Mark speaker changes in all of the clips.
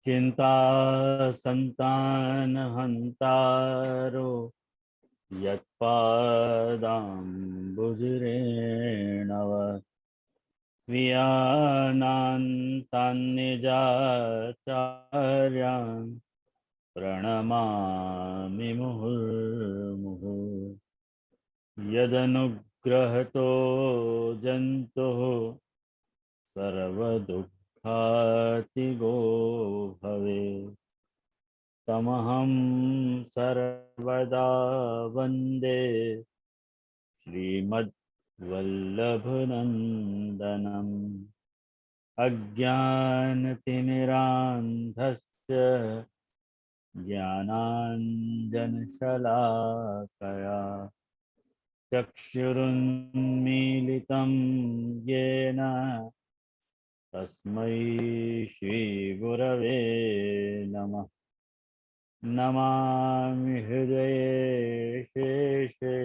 Speaker 1: चिंता संतान हंतारो यत्पादाम्बुजरेणव स्वीयानान्तान्निजाचार्यान् प्रणमामि मुहुर्मुहुः। यदनुग्रहतो जन्तुः सर्वदुःखातिगो भवेत् तमहं सर्वदा वन्दे श्रीमद्वल्लभनन्दनम्। अज्ञानतिमिरान्धस्य ज्ञानाञ्जनशलाकया चक्षुरुन्मीलितं येन तस्मै श्रीगुरवे नमः। नमामि हृदये शेषे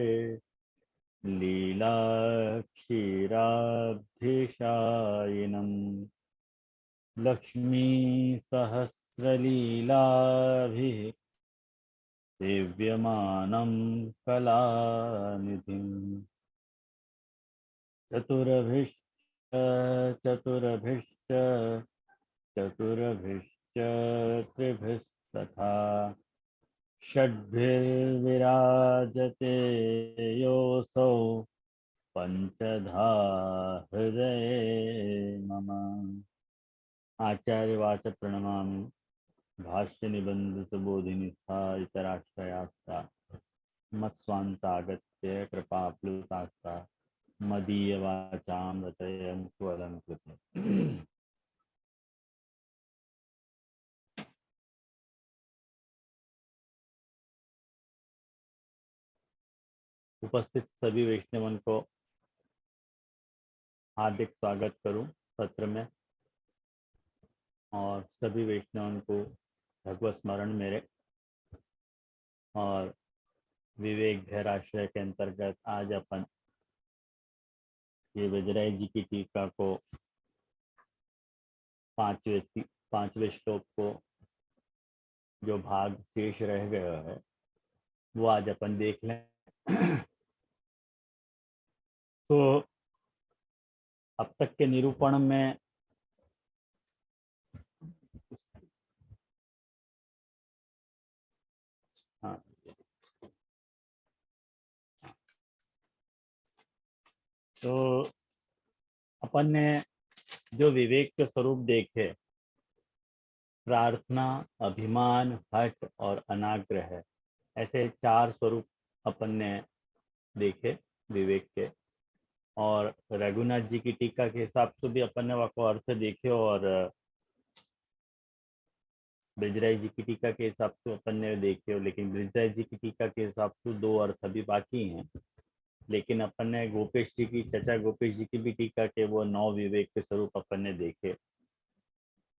Speaker 1: लीलाक्षीराब्धिशायिनम् लक्ष्मीसहस्रलीलाभिः सेव्यमानं कलानिधिम्। चतुरभिश्च त्रिभिस्तथा षड्भिर्विराजते योऽसौ पंचधा हृदये मम। आचार्यवाच प्रणमामि भाष्य निबंध सुबोधिनी इतराश्रयास्ता मत्स्वान्तागत्य कृपाप्लुतास्ता मदीयवाचां रचयन् स्वलंकृते। उपस्थित सभी वैष्णवन को हार्दिक स्वागत करूं सत्र में, और सभी वैष्णवन को भगवत स्मरण मेरे और विवेक धैर्याश्रय के अंतर्गत आज अपन ये विजराय जी की टीका को पांचवें श्लोक को जो भाग शेष रह गया है वो आज अपन देख लें। तो अब तक के निरूपण में हाँ, तो अपन ने जो विवेक के स्वरूप देखे, प्रार्थना, अभिमान, हठ और अनाग्रह है, ऐसे 4 स्वरूप अपन ने देखे विवेक के। और रघुनाथ जी की टीका के हिसाब से भी अपन ने वह अर्थ देखे, और ब्रिजराज जी की टीका के हिसाब से अपन ने देखे। लेकिन ब्रिजराज जी की टीका के हिसाब से 2 अर्थ अभी बाकी हैं। लेकिन अपन ने गोपेश जी की, चचा गोपेश जी की भी टीका के वो 9 विवेक के स्वरूप अपन ने देखे।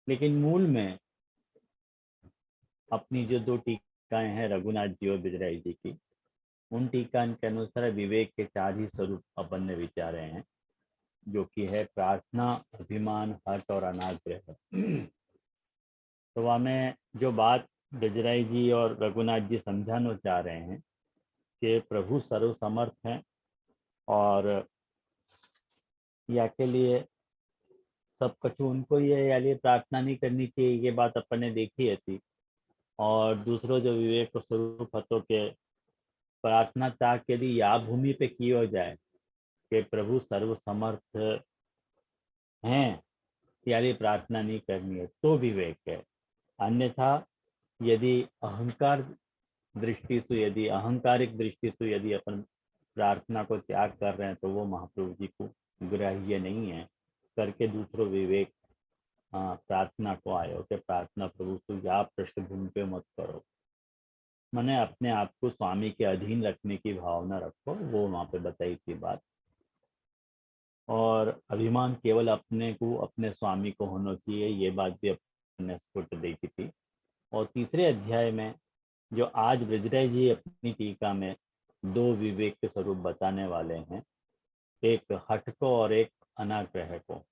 Speaker 1: लेकिन मूल में अपनी जो 2 टीकाएं हैं रघुनाथ जी और ब्रिजराज जी की, उन टीका के अनुसार विवेक के 4 ही स्वरूप अपन ने विचारे हैं, जो कि है प्रार्थना, अभिमान, हठ और अनाग्रह। तो वह में जो बात ब्रिजराज जी और रघुनाथ जी समझाना चाह रहे हैं कि प्रभु सर्वसमर्थ हैं और या के लिए सब कछु उनको ही है, या लिए प्रार्थना नहीं करनी चाहिए, ये बात अपन ने देखी है थी। और दूसरो जो विवेक स्वरूप हतो के प्रार्थना ताक यदि या भूमि पे कियो जाए कि प्रभु सर्वसमर्थ हैं, यानी प्रार्थना नहीं करनी है तो विवेक है। अन्यथा यदि अहंकार दृष्टि से, यदि अहंकारिक दृष्टि से यदि अपन प्रार्थना को त्याग कर रहे हैं तो वो महाप्रभु जी को ग्राह्य नहीं है करके दूसरों विवेक प्रार्थना को आयो कि प्रार्थना प्रभु से या पृष्ठभूमि पे मत करो, मैंने अपने आप को स्वामी के अधीन रखने की भावना रखो, वो वहां पे बताई थी बात। और अभिमान केवल अपने को, अपने स्वामी को होना चाहिए, ये बात भी अपने स्फुट देखी थी। और तीसरे अध्याय में जो आज ब्रिजराज जी अपनी टीका में दो विवेक के स्वरूप बताने वाले हैं, एक हठ को और एक अनाग्रह को।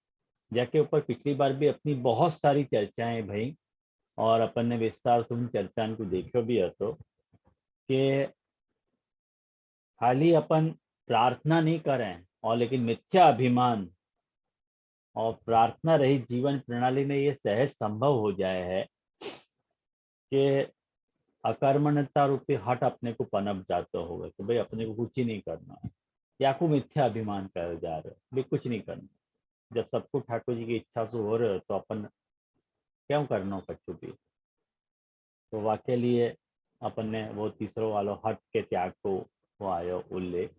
Speaker 1: जाके ऊपर पिछली बार भी अपनी बहुत सारी चर्चाएं भई, और अपन ने विस्तार से उन चर्चाओं को देखो भी है, तो कि खाली अपन प्रार्थना नहीं करें और लेकिन मिथ्या अभिमान और प्रार्थना रहित जीवन प्रणाली में ये सहज संभव हो जाए है कि अकर्मण्यता रूपी हट अपने को पनप जाता होगा कि भाई अपने को कुछ ही नहीं करना है, या को मिथ्या अभिमान कर जा रहे हो भाई कुछ नहीं करना। जब सब कुछ ठाकुर जी की इच्छा से हो रहे हो तो अपन क्यों करना कछु भी। तो वाकई लिए अपन ने वो तीसरो वालो हट के त्याग को वो आयो उल्लेख,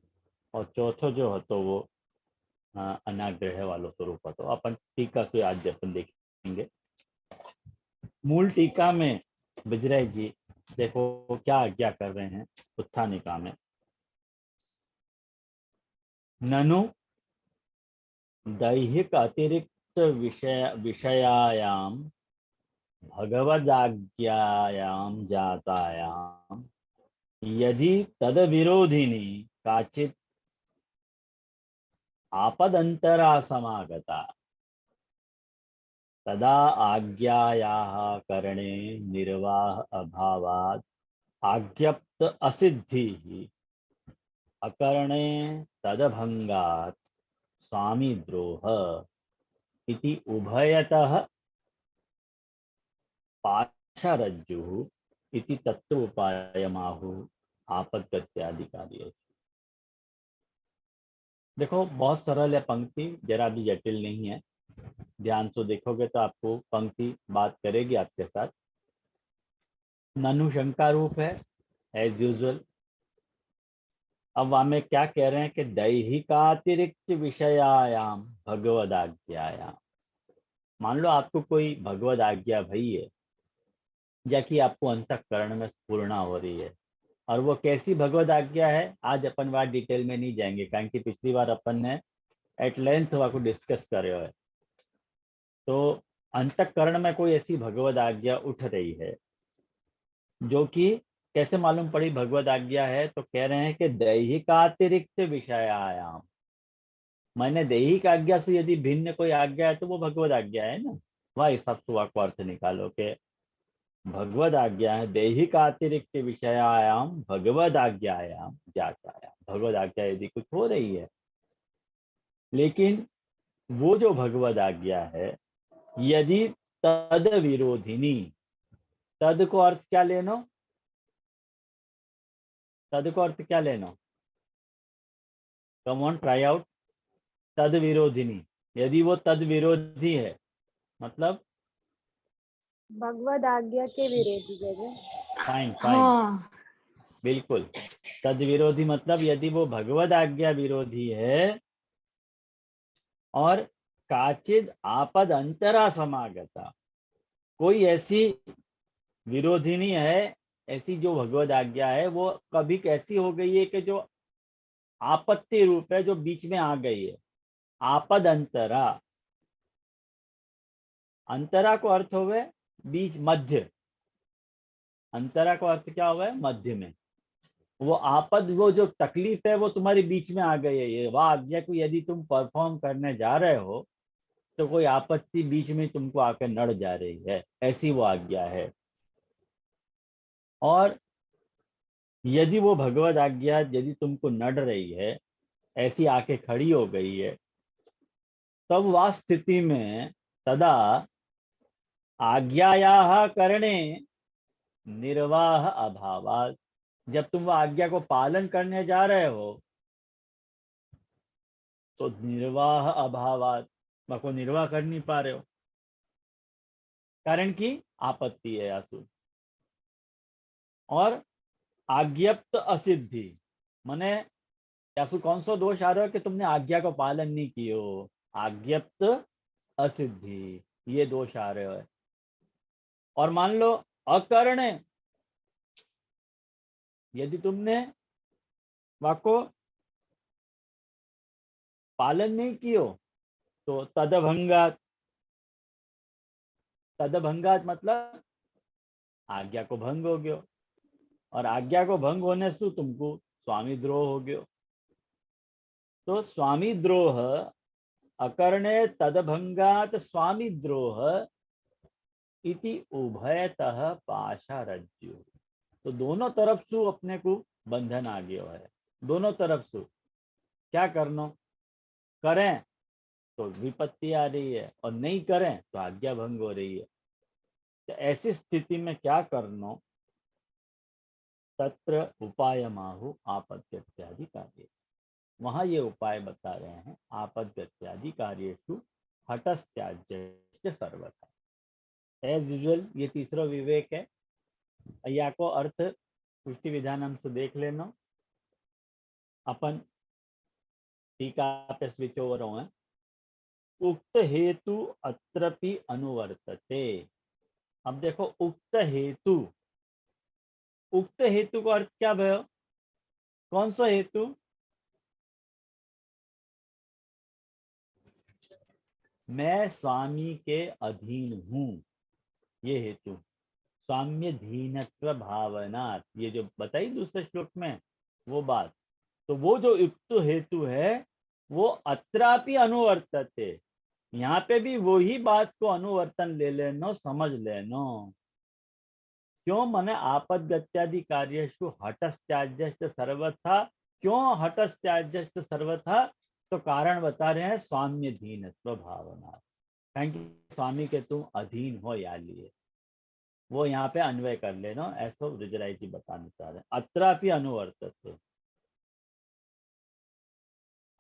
Speaker 1: और चौथो जो હતો वो अनाग्रह वालो स्वरूप હતો। अपन टीका से आज अपन देखेंगे। मूल टीका में बिजराय जी देखो क्या आज्ञा कर रहे हैं उत्थानिका में। ननु दैहिक अतिरिक्त विषयायाम भगवदाज्ञायाम जातायाम यदि तद विरोधिनी काचित आपदंतरा समागता तदा आज्ञायाः करणे निर्वाह अभावात् आज्ञप्त असिद्धिः अकरणे तदभंगात् स्वामी द्रोह इति उभयतः पाशरज्जुः इति तत्वोपायमाहुः आपद्गत्याधिकारी। देखो बहुत सरल है पंक्ति, जरा भी जटिल नहीं है। ध्यान से देखोगे तो आपको पंक्ति बात करेगी आपके साथ। ननु शंका रूप है एज यूजुअल। अब वहां में क्या कह रहे हैं कि दैहिकातिरिक्त विषयायाम भगवद आज्ञायाम। मान लो आपको कोई भगवद आज्ञा भई है, जाकि आपको अंतःकरण में स्फुरणा हो रही है, और वो कैसी भगवद आज्ञा है आज अपन बात डिटेल में नहीं जाएंगे, कारण कि पिछली बार अपन ने एट लेंथ को डिस्कस करे हुए। तो अंतःकरण में कोई ऐसी भगवद आज्ञा उठ रही है, जो कि कैसे मालूम पड़ी भगवद आज्ञा है, तो कह रहे हैं कि दैहिकातिरिक्त विषयायाम। मैंने दैहिक आज्ञा से यदि भिन्न कोई आज्ञा है तो वो भगवद आज्ञा है ना। वह हिसाब से वाक्य अर्थ निकालो के भगवद आज्ञा है दैहिकातिरिक्त विषयायाम भगवद आज्ञायाम जातायाम। भगवद आज्ञा यदि कुछ हो रही है, लेकिन वो जो भगवद आज्ञा है यदि तद विरोधिनी, तद को अर्थ क्या लेनो, तद को अर्थ क्या लेनो, कम ऑन ट्राई आउट। तद विरोधिनी, यदि वो तद विरोधी है मतलब
Speaker 2: भगवद आज्ञा के विरोधी जगह।
Speaker 1: फाइन फाइन,
Speaker 3: हाँ
Speaker 1: बिल्कुल। तद विरोधी मतलब यदि वो भगवद आज्ञा विरोधी है और काचिद आपद अंतरा समागता, कोई ऐसी विरोधिनी है, ऐसी जो भगवद आज्ञा है वो कभी कैसी हो गई है कि जो आपत्ति रूप है, जो बीच में आ गई है। आपद अंतरा, अंतरा को अर्थ हो गए बीच मध्य, अंतरा को अर्थ क्या हुआ है मध्य में। वो आपद, वो जो तकलीफ है वो तुम्हारे बीच में आ गई है। ये वह आज्ञा को यदि तुम परफॉर्म करने जा रहे हो तो कोई आपत्ति बीच में तुमको आकर नड़ जा रही है, ऐसी वो आज्ञा है। और यदि वो भगवद आज्ञा यदि तुमको नड़ रही है, ऐसी आके खड़ी हो गई है, तब वह स्थिति में तदा आज्ञायाः करणे निर्वाह अभावात्, जब तुम वो आज्ञा को पालन करने जा रहे हो तो निर्वाह अभावात्, को निर्वाह कर नहीं पा रहे हो, कारण की आपत्ति है आसु। और आज्ञप्त असिद्धि, मने यासु कौन सा दोष आ रहा है कि तुमने आज्ञा को पालन नहीं कियो, आज्ञप्त असिद्धि, ये दोष आ रहे है। और मान लो अकरणे, यदि तुमने वाको पालन नहीं कियो तो तदभंगात, तदभंगात मतलब आज्ञा को भंग हो गयो, और आज्ञा को भंग होने से तुमको स्वामी द्रोह हो गयो। तो स्वामी द्रोह अकरणे तदभंगात स्वामी द्रोह इति उभयतः पाशारज्जु। तो दोनों तरफ से अपने को बंधन आ गयो है, दोनों तरफ से क्या करना, करें तो विपत्ति आ रही है और नहीं करें तो आज्ञा भंग हो रही है। तो ऐसी स्थिति में क्या करना, तत्र उपाय माहु आपद्यत्यादि कार्य। वहां ये उपाय बता रहे हैं, आपद्यत्यादि कार्येषु हटस्त्याज्य सर्वथा। एज यूजुअल ये तीसरा विवेक है। या को अर्थ पुष्टि विधान हम से देख लेना, अपन टीका पे स्विच ओवर हो। उक्त हेतु अत्रपि अनुवर्तते। अब देखो उक्त हेतु, उक्त हेतु का अर्थ क्या भयो, कौन सा हेतु, मैं स्वामी के अधीन हूं, ये हेतु। स्वाम्य धीनत्व भावना, ये जो बताई दूसरे श्लोक में वो बात। तो वो जो युक्त हेतु है वो अत्रापि अनुवर्तते, यहाँ पे भी वही बात को अनुवर्तन ले लेनो, समझ लेनो। क्यों, मने आपद्गत्यादि कार्येषु हटस्त्याज्यश्च सर्वथा। क्यों हटस्त्याज्यश्च सर्वथा, तो कारण बता रहे हैं स्वाम्य धीनत्व भावना, स्वामी के तुम अधीन हो या लिए, वो यहाँ पे अन्वय कर लेना, ऐसा ऋजराय जी बताना चाह रहे हैं। अत्रापि अनुवर्तते।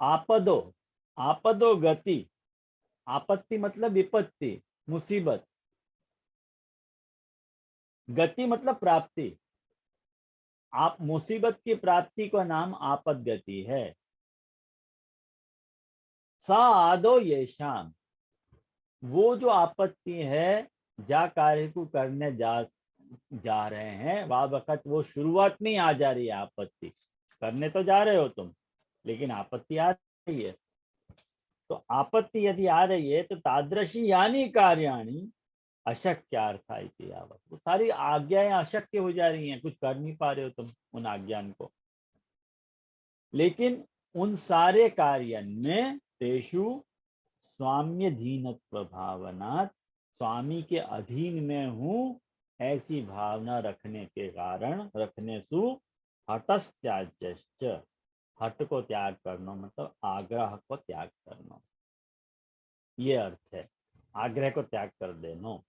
Speaker 1: आपदो, आपदो गति, आपत्ति मतलब विपत्ति, मुसीबत, गति मतलब प्राप्ति। आप मुसीबत की प्राप्ति का नाम आपद गति है। सा आदो ये शाम, वो जो आपत्ति है, जा कार्य को करने जा रहे हैं वह वक्त वो शुरुआत में ही आ जा रही है आपत्ति। करने तो जा रहे हो तुम, लेकिन आपत्ति आ रही है। तो आपत्ति यदि आ रही है तो तादृशी यानी कार्याणी अशक्यार्था इति यावत्, वो सारी आज्ञाएं अशक्य हो जा रही हैं, कुछ कर नहीं पा रहे हो तुम उन आज्ञान को। लेकिन उन सारे कार्य में तेषु स्वाम्यधीनत्व भावना, स्वामी के अधीन में हूं ऐसी भावना रखने के कारण, रखने सु हटस्त्याज्यश्च, हट को त्याग करना मतलब आग्रह को त्याग करना, ये अर्थ है। आग्रह को त्याग कर देना।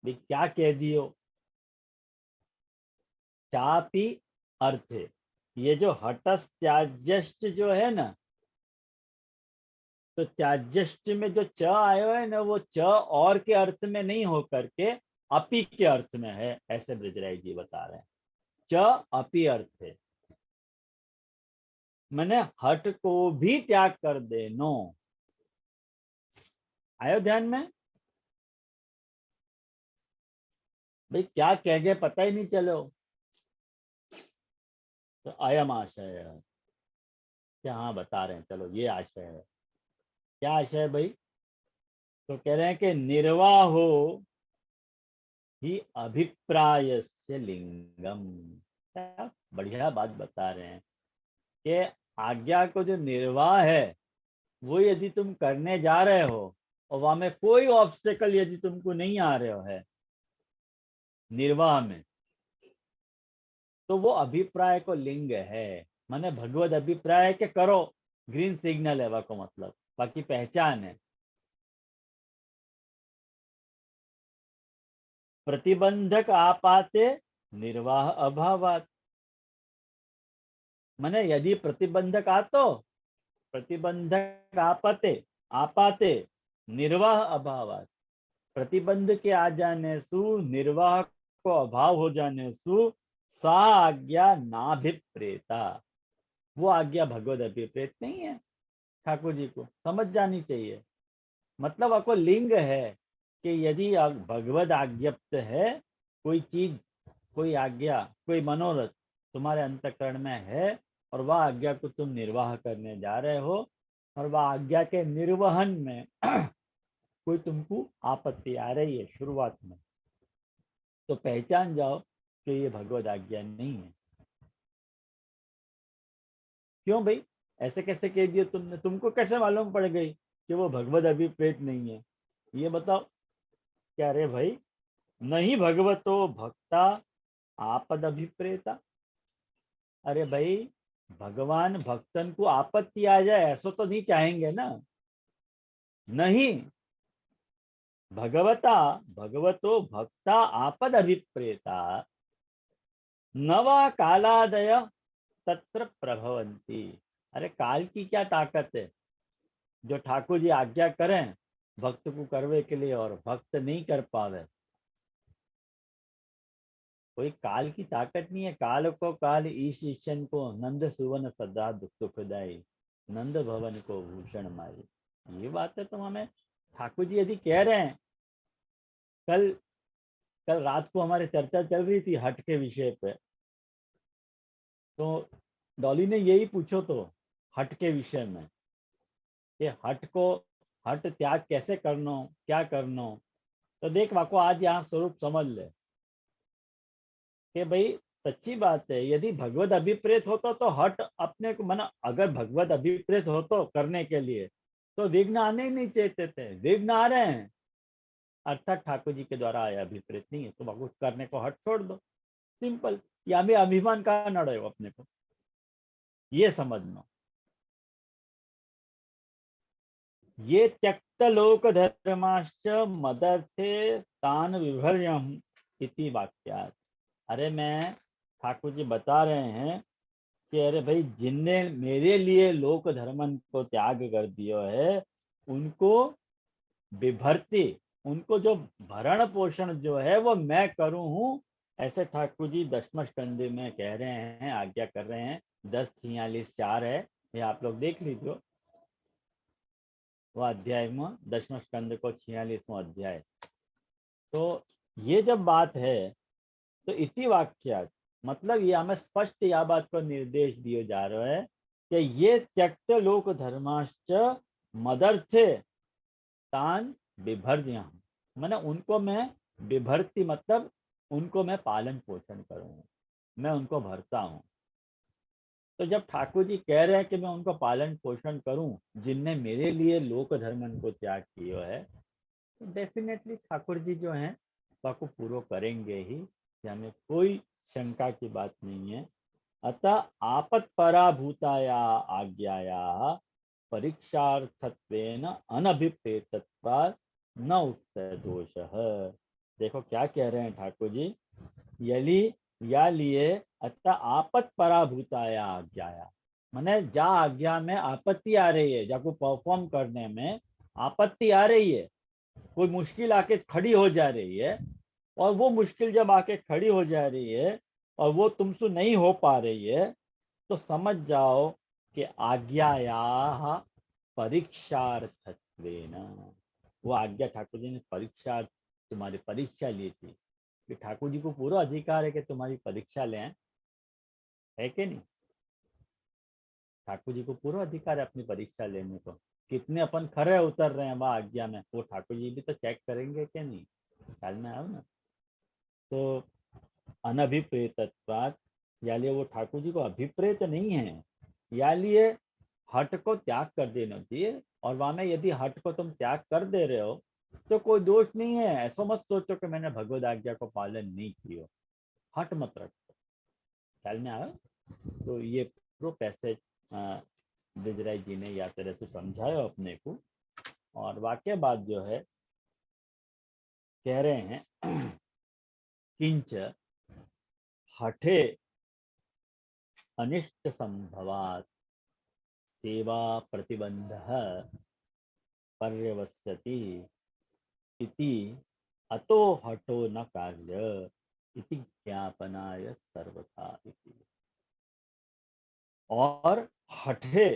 Speaker 1: क्या कह दियो, चापी अर्थ है। ये जो हटस्त्याज्यश्च जो है ना, तो त्याज्यष्ट में जो च आयो है ना, वो च और के अर्थ में नहीं हो करके अपि के अर्थ में है, ऐसे ब्रजराज जी बता रहे हैं। च अपि अर्थ है, मैंने हट को भी त्याग कर देनो। आयो ध्यान में भाई, क्या कह गए पता ही नहीं चलो। तो अयम आशय है क्या, हाँ बता रहे हैं, चलो ये आशय है। क्या आशय है भाई, तो कह रहे हैं कि निर्वाहो ही अभिप्राय से लिंगम। क्या बढ़िया बात बता रहे हैं कि आज्ञा को जो निर्वाह है वो यदि तुम करने जा रहे हो और वहां में कोई ऑब्स्टेकल यदि तुमको नहीं आ रहे हो है निर्वाह में, तो वो अभिप्राय को लिंग है। माने भगवत अभिप्राय के करो, ग्रीन सिग्नल है वह को मतलब, बाकी पहचान है। प्रतिबंधक आपाते निर्वाह अभावात, माने यदि प्रतिबंधक आतो, प्रतिबंधक आपते, आपाते निर्वाह अभावात, प्रतिबंध के आ जाने सु, निर्वाह को अभाव हो जाने सु, सा आज्ञा नाभिप्रेता, वो आज्ञा भगवत अभिप्रेत नहीं है। ठाकुर जी को समझ जानी चाहिए। मतलब आपको लिंग है कि यदि भगवत आज्ञप्त है कोई चीज, कोई आज्ञा, कोई मनोरथ तुम्हारे अंतःकरण में है और वह आज्ञा को तुम निर्वाह करने जा रहे हो, और वह आज्ञा के निर्वहन में कोई तुमको आपत्ति आ रही है शुरुआत में, तो पहचान जाओ कि ये भगवत आज्ञा नहीं है। क्यों भाई, ऐसे कैसे कह दिया तुमने, तुमको कैसे मालूम पड़ गई कि वो भगवद अभिप्रेत नहीं है, ये बताओ। क्या रे भाई, नहीं भगवतो भक्ता आपद अभिप्रेता। अरे भाई, भगवान भक्तन को आपत्ति आ जाए ऐसा तो नहीं चाहेंगे ना। नहीं, भगवता भगवतो भक्ता आपद अभिप्रेता नवा कालादय तत्र प्रभवंती। अरे काल की क्या ताकत है, जो ठाकुर जी आज्ञा करें भक्त को करवे के लिए और भक्त नहीं कर पावे। कोई काल की ताकत नहीं है। काल को काल ईश ईशन को नंद सुवन सदा सुखदाई नंद भवन को भूषण माई। ये बात है, तो हमें ठाकुर जी यदि कह रहे हैं, कल कल रात को हमारे चर्चा चल रही थी हट के विषय पे, तो डॉली ने यही पूछो तो हट के विषय में कि हट त्याग कैसे करना, क्या करना। तो देख वाको आज यहाँ स्वरूप समझ ले कि भाई सच्ची बात है, यदि भगवत अभिप्रेत होता तो हट अपने को मना, अगर भगवत अभिप्रेत हो तो करने के लिए तो विघ्न आने ही नहीं चाहते थे, विघ्न आ रहे हैं अर्थात ठाकुर जी के द्वारा आया, अभिप्रेत नहीं है, तो भगवत करने को हट छोड़ दो, सिंपल। या में अभिमान का न रहे हो अपने को, ये समझना। ये त्यक्त लोक धर्माश्च मदर्थे तान विभर्यम इति वाक्यात्। अरे मैं ठाकुर जी बता रहे हैं कि अरे भाई, जिनने मेरे लिए लोक धर्मन को त्याग कर दिया है उनको विभर्ति, उनको जो भरण पोषण जो है वो मैं करूं हूं, ऐसे ठाकुर जी दशम स्कंद में कह रहे हैं, आज्ञा कर रहे हैं। 10:46-4 है, ये आप लोग देख लीजिए वो अध्याय में, दशम स्कंद को 46वां अध्याय। तो ये जब बात है तो इति वाक्य मतलब ये हमें स्पष्ट यह बात को निर्देश दिए जा रहा है कि ये त्यक्त लोक धर्माश्च मदर्थे तान विभर्य, मैंने उनको मैं विभर्ति मतलब उनको मैं पालन पोषण करूँ, मैं उनको भरता हूँ। तो जब ठाकुर जी कह रहे हैं कि मैं उनको पालन पोषण करूं जिनने मेरे लिए लोक धर्मन को त्याग किया है, तो डेफिनेटली ठाकुर जी जो हैं को पूरा करेंगे ही, हमें कोई शंका की बात नहीं है। अतः आपत पराभूताया आज्ञाया परीक्षार्थत्वेन अनभिप्रेतत्वात् न उक्त दोषः। देखो क्या कह रहे हैं ठाकुर जी, यदि या लिए अतः आपत पराभूताया आज्ञाया, मैंने जा आज्ञा में आपत्ति आ रही है, जाको परफॉर्म करने में आपत्ति आ रही है, कोई मुश्किल आके खड़ी हो जा रही है, और वो मुश्किल जब आके खड़ी हो जा रही है और वो तुमसे नहीं हो पा रही है, तो समझ जाओ कि आज्ञाया परीक्षार्थत्वेन, वो आज्ञा ठाकुर जी ने परीक्षा, तुम्हारी परीक्षा ली थी कि ठाकुर जी को पूरा अधिकार है कि तुम्हारी परीक्षा लें, है कि नहीं। ठाकुर जी को पूरा अधिकार है अपनी परीक्षा लेने को, कितने अपन खरे उतर रहे हैं वह आज्ञा में, वो ठाकुर जी भी तो चेक करेंगे कि नहीं, ख्याल में आओ ना। तो अनभिप्रेतत्वात्, या लिए वो ठाकुर जी को अभिप्रेत नहीं है, या लिए हट को त्याग कर देना चाहिए, और वहां में यदि हट को तुम त्याग कर दे रहे हो तो कोई दोष नहीं है। ऐसा मत सोचो कि मैंने भगवद आज्ञा को पालन नहीं किया, हट मत रखो, ख्याल में आया। तो ये प्रो पैसेज विजराय जी ने या तरह से समझाया अपने को, और वाक्य बात जो है कह रहे हैं किंच हठे अनिष्ट संभवात् सेवा प्रतिबंधः पर्यवस्यति इति अतो हठो न कार्य इति ज्ञापनाय सर्वथा इति। और हठे,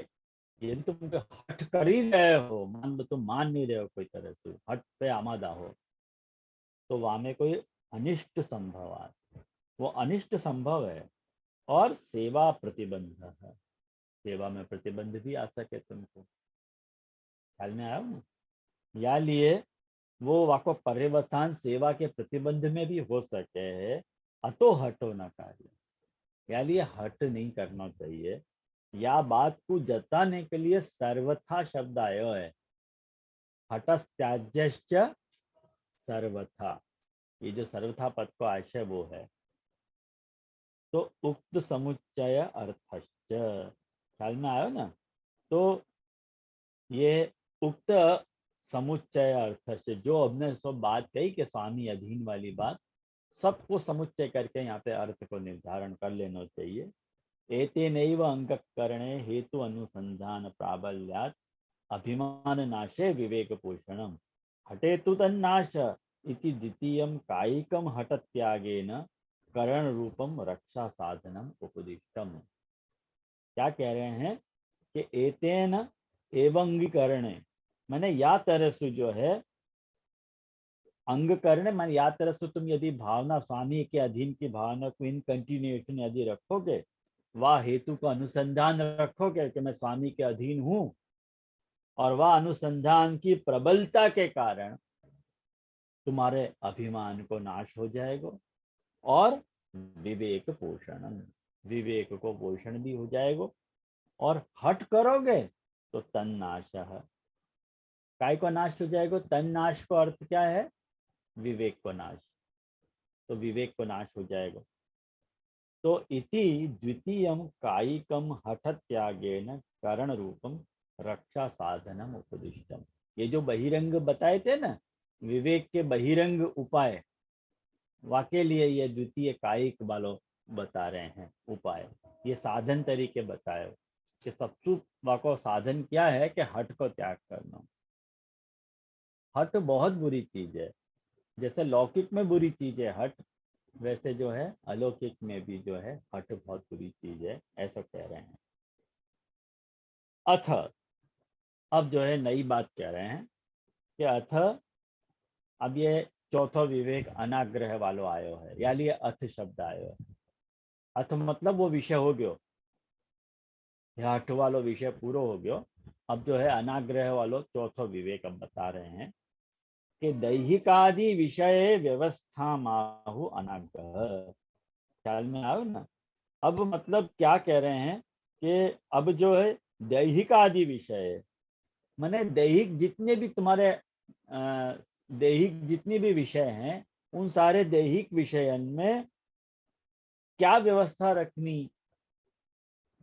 Speaker 1: ये तुम हठ कर ही रहे हो, मान लो तुम मान नहीं रहे हो, कोई तरह से हठ पे आमादा हो, तो वहां में कोई अनिष्ट संभव, वो अनिष्ट संभव है, और सेवा प्रतिबंध है, सेवा में प्रतिबंध भी आ सके तुमको, ख्याल में आया ना। या लिए वो वाको पर्यवसान सेवा के प्रतिबंध में भी हो सके है, अतो हटो न कार्य, या लिए हट नहीं करना चाहिए। या बात को जताने के लिए सर्वथा शब्द आयो है। हटस्त्याज्यश्च सर्वथा, ये जो सर्वथा पद को आशय वो है। तो उक्त समुच्चय अर्थश्च, ख्याल में आयो ना। तो ये उक्त समुच्चय अर्थश्च, जो हमने सब बात कही कि स्वामी अधीन वाली बात, सबको समुच्चय करके यहाँ पे अर्थ को निर्धारण कर लेना चाहिए। एतेनैव अंगकरणे हेतु अनुसंधान प्राबल्यात् अभिमान नाशे विवेक पोषणम हटेतु तन्नाश इति द्वितीयं कायिकं हटत्यागेन करण रूपम रक्षा साधनम उपदिष्टम। क्या कह रहे हैं कि एतेन एवंगीकरणे, मैंने या तरह से जो है अंग करने, मैंने या तरह से तुम यदि भावना स्वामी के अधीन की भावना को इन कंटिन्यूएशन यदि रखोगे, वह हेतु का अनुसंधान रखोगे कि मैं स्वामी के अधीन हूं, और वह अनुसंधान की प्रबलता के कारण तुम्हारे अभिमान को नाश हो जाएगा, और विवेक पोषण, विवेक को पोषण भी हो जाएगा। और हट करोगे तो तन्नाश, काय को नाश हो जाएगा। तन्नाश को अर्थ क्या है? विवेक को नाश, तो विवेक को नाश हो जाएगा। तो इति द्वितीयम कायिकम हठ त्यागेन करण रूपम रक्षा साधनम उपदिष्टम। ये जो बहिरंग बताए थे ना, विवेक के बहिरंग उपाय, वाके लिए ये द्वितीय कायिक वालों बता रहे हैं उपाय, ये साधन तरीके बताए कि सबसे वाको साधन क्या है कि हट को त्याग करना। हट बहुत बुरी चीज है, जैसे लौकिक में बुरी चीज है हट, वैसे जो है अलौकिक में भी जो है हट बहुत बुरी चीज है, ऐसा कह रहे हैं। अथ, अब जो है नई बात कह रहे हैं कि अथ, अब ये चौथो विवेक अनाग्रह वालो आयो है, या लिए अथ शब्द आयो है। अथ मतलब वो विषय हो गयो, यह अठ वालो विषय पूरो हो गयो। अब जो है अनाग्रह वालो चौथो विवेक अब बता रहे हैं कि दैहिकादि विषय व्यवस्था माहु अनाग्रह। ख्याल में आओ ना। अब मतलब क्या कह रहे हैं कि अब जो है दैहिक आदि विषय, माने दैहिक जितने भी तुम्हारे दैहिक जितने भी विषय हैं, उन सारे दैहिक विषयन में क्या व्यवस्था रखनी,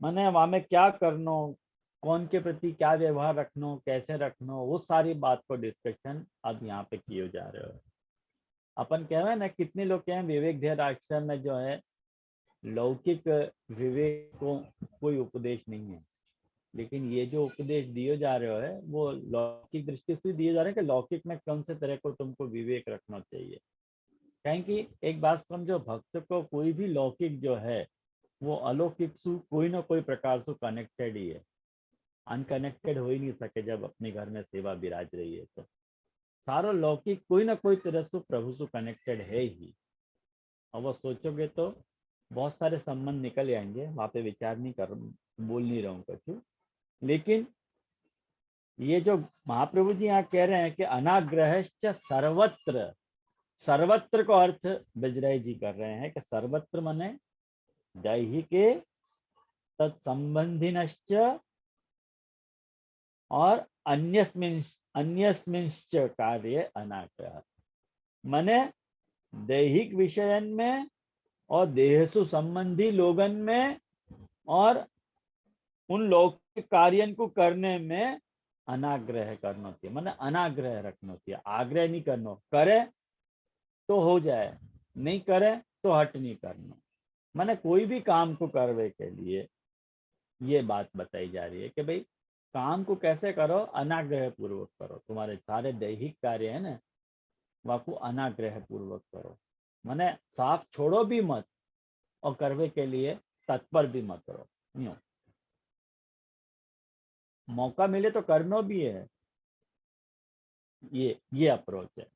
Speaker 1: माने वहां में क्या करनो, कौन के प्रति क्या व्यवहार रखनो, कैसे रखनो, वो सारी बात को डिस्कशन अब यहाँ पे किए जा रहे हो। अपन कह रहे हैं ना, कितने लोग कह विवेक ध्येय आश्रम में जो है लौकिक विवेक को कोई उपदेश नहीं है, लेकिन ये जो उपदेश दिए जा रहे है वो लौकिक दृष्टि से दिए जा रहे हैं कि लौकिक में कौन से तरह को तुमको विवेक रखना चाहिए। कहें कि एक बात समझो, भक्त को कोई भी लौकिक जो है वो अलौकिक से कोई ना कोई प्रकार से कनेक्टेड ही है, अनकनेक्टेड हो ही नहीं सके जब अपने घर में सेवा विराज रही है। तो सारा लौकिक कोई ना कोई तरह से प्रभु से कनेक्टेड है ही। और वो सोचोगे तो बहुत सारे संबंध निकल आएंगे, वहां पे विचार नहीं कर, बोल नहीं रहा हूँ कुछ, लेकिन ये जो महाप्रभु जी यहाँ कह रहे हैं कि अनाग्रहश्च सर्वत्र, सर्वत्र को अर्थ बिजराय जी कर रहे हैं कि सर्वत्र माने दैहिके तत्संबंधिनश्च और अन्यस्मिंश्च कार्य अनाग्रह, माने दैहिक विषयन में और देहसु संबंधी लोगन में और उन लौकिक कार्य को करने में अनाग्रह करना चाहिए, माने अनाग्रह रखना चाहिए। आग्रह नहीं करना, करे तो हो जाए, नहीं करे तो हट नहीं करना। माने कोई भी काम को करने के लिए ये बात बताई जा रही है कि भाई काम को कैसे करो, अनाग्रह पूर्वक करो। तुम्हारे सारे दैहिक कार्य है ना, वाको अनाग्रह पूर्वक करो, माने साफ छोड़ो भी मत और करने के लिए तत्पर भी मत करो। यूं मौका मिले तो करना भी है, ये अप्रोच है।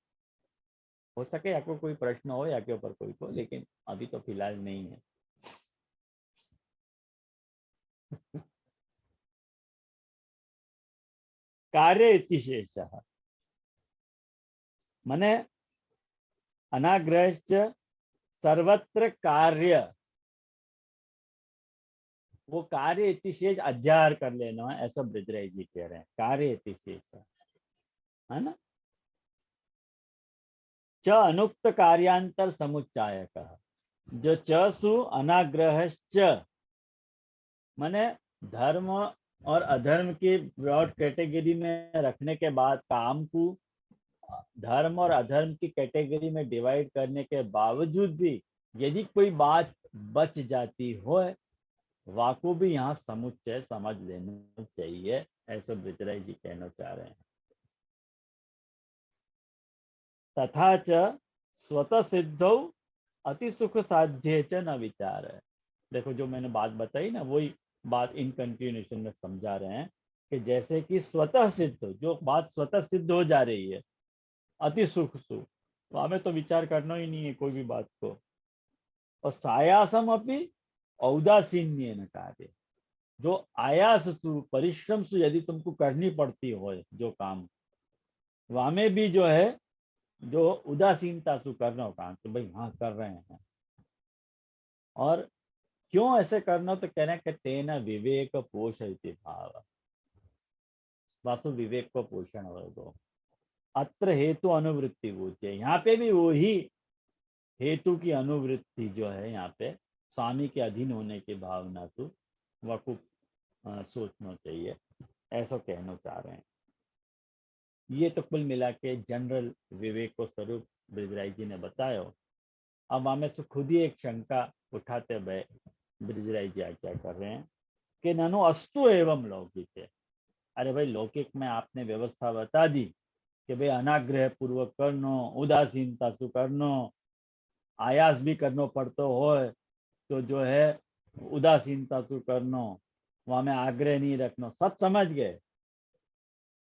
Speaker 1: हो सके आपको कोई प्रश्न हो या के ऊपर कोई को, लेकिन अभी तो फिलहाल नहीं है। कार्य इतिशेष, माने अनाग्रह सर्वत्र कार्य, वो कार्य इति शेष अध्यार कर लेना है, ऐसा ब्रजराज जी कह रहे हैं। कार्य इति शेष है ना। च अनुक्त कार्यांतर समुच्चायक, जो च सु अनाग्रहश्च माने धर्म और अधर्म की ब्रॉड कैटेगरी में रखने के बाद, काम को धर्म और अधर्म की कैटेगरी में डिवाइड करने के बावजूद भी यदि कोई बात बच जाती हो, वाको भी यहाँ समुच्चय समझ लेना चाहिए, ऐसा ब्रजराज जी कहना चाह रहे हैं। तथा च स्वतः सिद्धौ अति सुख साध्य च न विचार है। देखो जो मैंने बात बताई ना, वही बात इन कंटिन्यूएशन में समझा रहे हैं कि जैसे कि स्वतः सिद्ध, जो बात स्वतः सिद्ध हो जा रही है, अति सुख सुख, तो हमें तो विचार करना ही नहीं है कोई भी बात को। और सायासम अपनी औदासीन्य न कार्य, जो आयास सु परिश्रम से यदि तुमको करनी पड़ती हो जो काम, वहां में भी जो है जो उदासीनता से करना हो काम, तो भाई हाँ कर रहे हैं। और क्यों ऐसे करना, तो कहना कि तेना विवेक पोषयति भाव, वास्तु विवेक को पोषण हो। अत्र हेतु अनुवृत्ति होती है, यहाँ पे भी वही हेतु की अनुवृत्ति जो है, यहाँ पे स्वामी के अधीन होने की भावना से वह को सोचना चाहिए, ऐसा कहना चाह रहे हैं। ये तो कुल मिला के जनरल विवेक को स्वरूप ब्रजराज जी ने बताया। अब हमें से खुद ही एक शंका उठाते हुए ब्रजराज जी क्या कर रहे हैं कि ननु अस्तु एवं लौकिक है। अरे भाई लौकिक में आपने व्यवस्था बता दी कि भाई अनाग्रह पूर्वक करनो, उदासीनता से करनो, आयास भी करनो पड़तो हो, तो जो है उदासीनता से करनो, वहां में आग्रह नहीं रखना, सब समझ गए।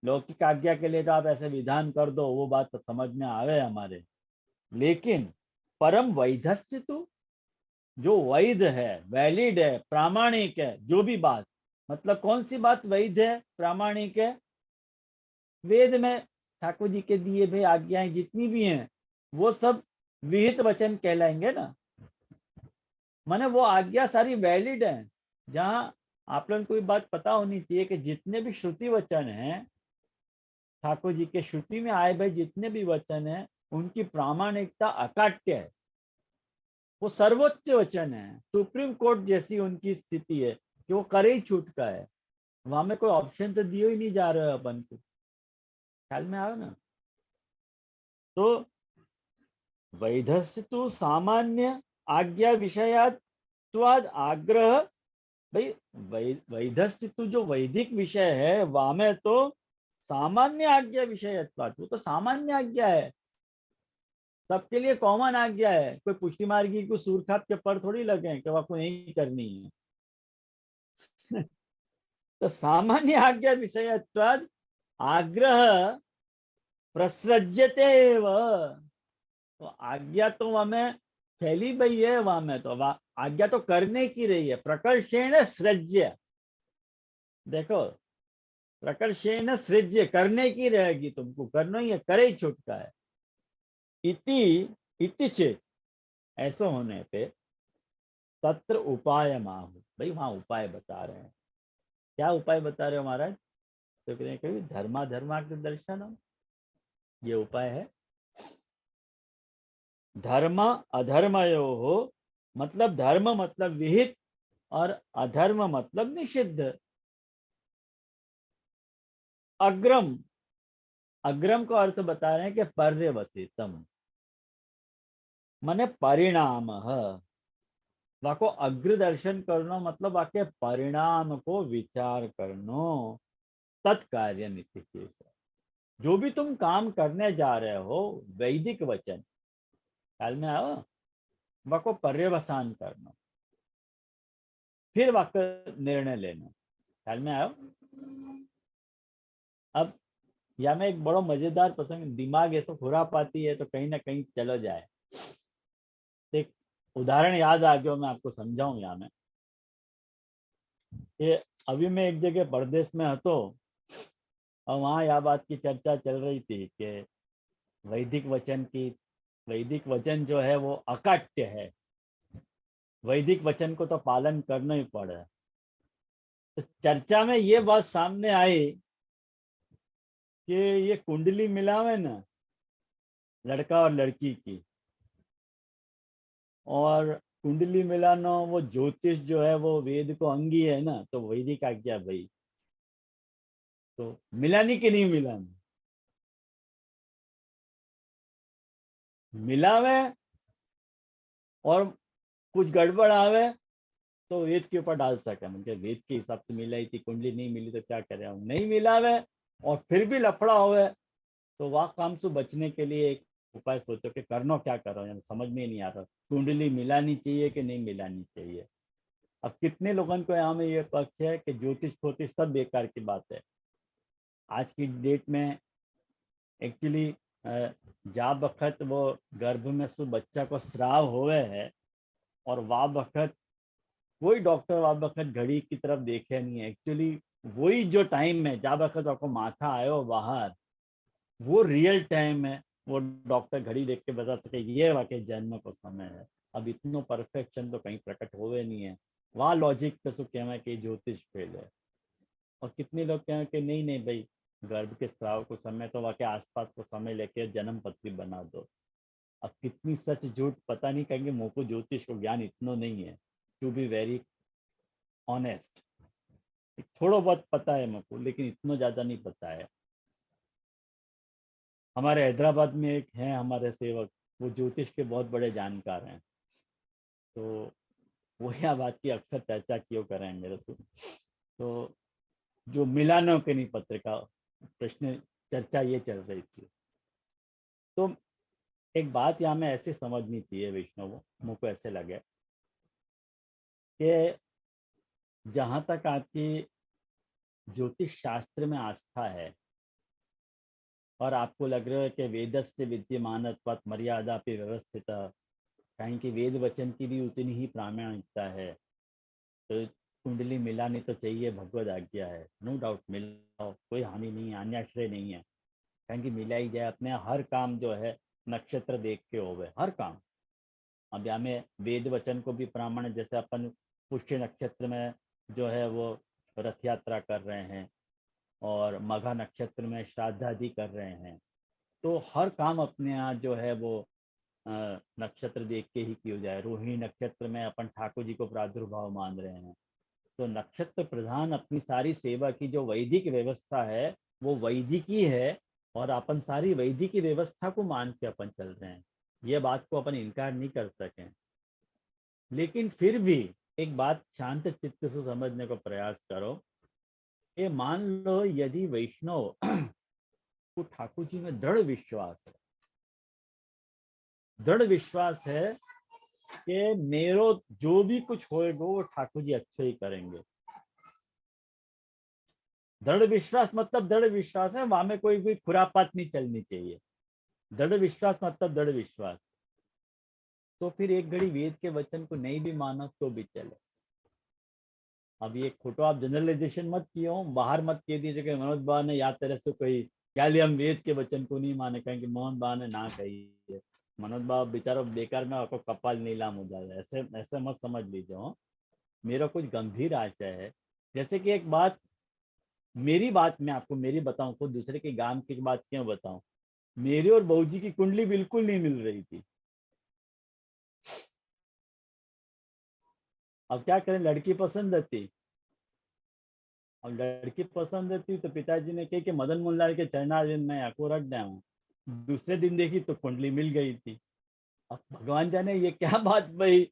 Speaker 1: लौकिक आज्ञा के लिए तो आप ऐसे विधान कर दो, वो बात तो समझ में आवे हमारे। लेकिन परम वैधस्य तो, जो वैध है, वैलिड है, प्रामाणिक है, जो भी बात, मतलब कौन सी बात वैध है, प्रामाणिक है, वेद में ठाकुर जी के दिए भाई आज्ञाएं जितनी भी हैं, वो सब विहित वचन कहलाएंगे ना। माने वो आज्ञा सारी वैलिड है। जहां आप लोगों को कोई बात पता होनी चाहिए कि जितने भी श्रुति वचन हैं, ठाकुर जी के श्रुति में आए भाई जितने भी वचन हैं, उनकी प्रामाणिकता अकाट्य है, वो सर्वोच्च वचन है, सुप्रीम कोर्ट जैसी उनकी स्थिति है कि वो करे ही छूट का है। वहां में कोई ऑप्शन तो दिए ही नहीं जा रहे अपन को, ख्याल में आओ ना। तो वैधस्य तो सामान्य आज्ञा विषयात्वाद आग्रह, भाई वैधस्य तो जो वैदिक विषय है, वहां में तो सामान्य आज्ञा विषयत्वाद, वो तो सामान्य आज्ञा है, सबके लिए कॉमन आज्ञा है। कोई पुष्टि मार्गी को सूरखाप के पर थोड़ी लगे कि वह को नहीं करनी है। तो सामान्य आज्ञा विषयत्वाद आग्रह प्रसृज्यते एव, तो आज्ञा तो हमें फैली गई है, वहां में तो आज्ञा तो करने की रही है। प्रकर्षेण सृज्य, देखो प्रकर्षेण सृज्य, करने की रहेगी, तुमको करना ही है, करे ही छुटका है। इति इति चेत, ऐसा होने पे तत्र उपाय माहु, भाई वहां उपाय बता रहे हैं। क्या उपाय बता रहे हो महाराज, तो कहीं धर्मा धर्मा के दर्शन, ये उपाय है। धर्म अधर्मयो हो, मतलब धर्म मतलब विहित और अधर्म मतलब निषिद्ध। अग्रम, अग्रम का अर्थ बता रहे हैं कि पर्यवसितम, माने परिणाम, वाको अग्र दर्शन करना मतलब वाके परिणाम को विचार करनो, तत्कार्य नित्य, जो भी तुम काम करने जा रहे हो, वैदिक वचन, ख्याल में आओ, वाको पर्यवसान करना, फिर वाक निर्णय लेना, ख्याल में आओ। अब या में एक बड़ा मजेदार प्रसंग, दिमाग ऐसा खुरापाती है तो कहीं ना कहीं चलो जाए। एक उदाहरण याद आ गया, मैं आपको समझाऊं यहाँ में। ये अभी मैं एक जगह परदेश में हतो, और वहां यह बात की चर्चा चल रही थी कि वैदिक वचन की, वैदिक वचन जो है वो अकाट्य है, वैदिक वचन को तो पालन करना ही पड़े। तो चर्चा में ये बात सामने आई कि ये कुंडली मिलावे ना लड़का और लड़की की, और कुंडली मिलाना वो ज्योतिष जो है वो वेद को अंगी है ना, तो वैदिक आज्ञा भाई, तो मिलानी कि नहीं मिलानी, मिलावे और कुछ गड़बड़ आवे तो वेद के ऊपर डाल सके, मतलब वेद के हिसाब से मिलाई थी, कुंडली नहीं मिली तो क्या करे, हम नहीं मिलावे और फिर भी लफड़ा होवे, तो वह काम से बचने के लिए एक उपाय सोचो कि करना क्या करो, यानी समझ में नहीं आ रहा कुंडली मिलानी चाहिए कि नहीं मिलानी चाहिए। अब कितने लोगों को यहाँ में ये पक्ष है कि ज्योतिष फोतिष सब बेकार की बात है। आज की डेट में एक्चुअली जा बखत वो गर्भ में से बच्चा को स्राव हुए है और वाह बखत कोई डॉक्टर वाह बखत घड़ी की तरफ देखे नहीं है, एक्चुअली वही जो टाइम है जा बखत आपको माथा आयो बाहर, वो रियल टाइम है, वो डॉक्टर घड़ी देख के बता सके ये वाकई जन्म को समय है। अब इतनो परफेक्शन तो कहीं प्रकट होवे नहीं है, वहाँ लॉजिक पे सो कहना कि ज्योतिष फेल है। और कितने लोग कहें कि नहीं नहीं भाई, गर्भ के स्राव को समय तो वहाँ के आसपास को समय लेके जन्म पत्री बना दो। अब कितनी सच झूठ पता नहीं, कहेंगे मुझ को ज्योतिष को ज्ञान इतना नहीं है, टू बी वेरी ऑनेस्ट, थोड़ा बहुत पता है मुझको लेकिन इतना ज्यादा नहीं पता है। हमारे हैदराबाद में एक हैं हमारे सेवक, वो ज्योतिष के बहुत बड़े जानकार हैं, तो वो यह बात की अक्सर चर्चा क्यों करें मेरे से, तो जो मिलानों के नहीं पत्रिका प्रश्न चर्चा ये चल रही थी, तो एक बात यहाँ में ऐसे समझनी चाहिए वैष्णव, मुझको ऐसे लगे कि जहां तक आपकी ज्योतिष शास्त्र में आस्था है और आपको लग रहा है कि वेदस्य विद्यमानत्वात् मर्यादा पे व्यवस्थित, कहीं कि वेद वचन की भी उतनी ही प्रामाणिकता है, तो कुंडली मिलानी तो चाहिए, भगवद आज्ञा है, नो डाउट मिलाओ, कोई हानि नहीं है, अन्याश्रय नहीं है, कहीं कि मिलाई जाए, अपने हर काम जो है नक्षत्र देख के होवे हर काम। अब यहाँ में वेद वचन को भी प्रामाणिक, जैसे अपन पुष्य नक्षत्र में जो है वो रथ यात्रा कर रहे हैं और मघा नक्षत्र में श्राद्धादि कर रहे हैं, तो हर काम अपने यहाँ जो है वो नक्षत्र देख के ही किया जाए। रोहिणी नक्षत्र में अपन ठाकुर जी को प्रादुर्भाव मान रहे हैं, तो नक्षत्र प्रधान अपनी सारी सेवा की जो वैदिक व्यवस्था है वो वैदिक ही है, और अपन सारी वैदिक व्यवस्था को मान के अपन चल रहे हैं, ये बात को अपन इनकार नहीं कर सकें। लेकिन फिर भी एक बात शांत चित्त से समझने का प्रयास करो, ये मान लो यदि वैष्णव को ठाकुर जी में दृढ़ विश्वास है, दृढ़ विश्वास है कि मेरो जो भी कुछ होएगा वो ठाकुर जी अच्छे ही करेंगे, दृढ़ विश्वास मतलब दृढ़ विश्वास है, वहां में कोई भी खुरापात नहीं चलनी चाहिए, दृढ़ विश्वास मतलब दृढ़ विश्वास, तो फिर एक घड़ी वेद के वचन को नहीं भी मानो तो भी चले। अब ये खोटो आप जनरलाइजेशन मत कियो, बाहर मत कह दीजिए कि मनोज बा ने या तरह से कोई क्या लिया हम वेद के वचन को नहीं माने, कहें कि मोहन बा ने ना कही है, मनोज बा बेचारा बेकार में आपको कपाल नीलाम हो जाए, ऐसे ऐसे मत समझ लीजिए हो। मेरा कुछ गंभीर आशय है, जैसे कि एक बात, मेरी बात मैं आपको मेरी बताऊं, खुद दूसरे के गांव की बात क्यों बताऊं, मेरी और बहू जी की कुंडली बिल्कुल नहीं मिल रही थी। अब क्या करें, लड़की पसंद थी, अब लड़की पसंद थी तो पिताजी ने कही कि मदन मोहन लाल के चरणारविंद में आपको रख दे, दूसरे दिन देखी तो कुंडली मिल गई थी। अब भगवान जाने ये क्या बात भाई,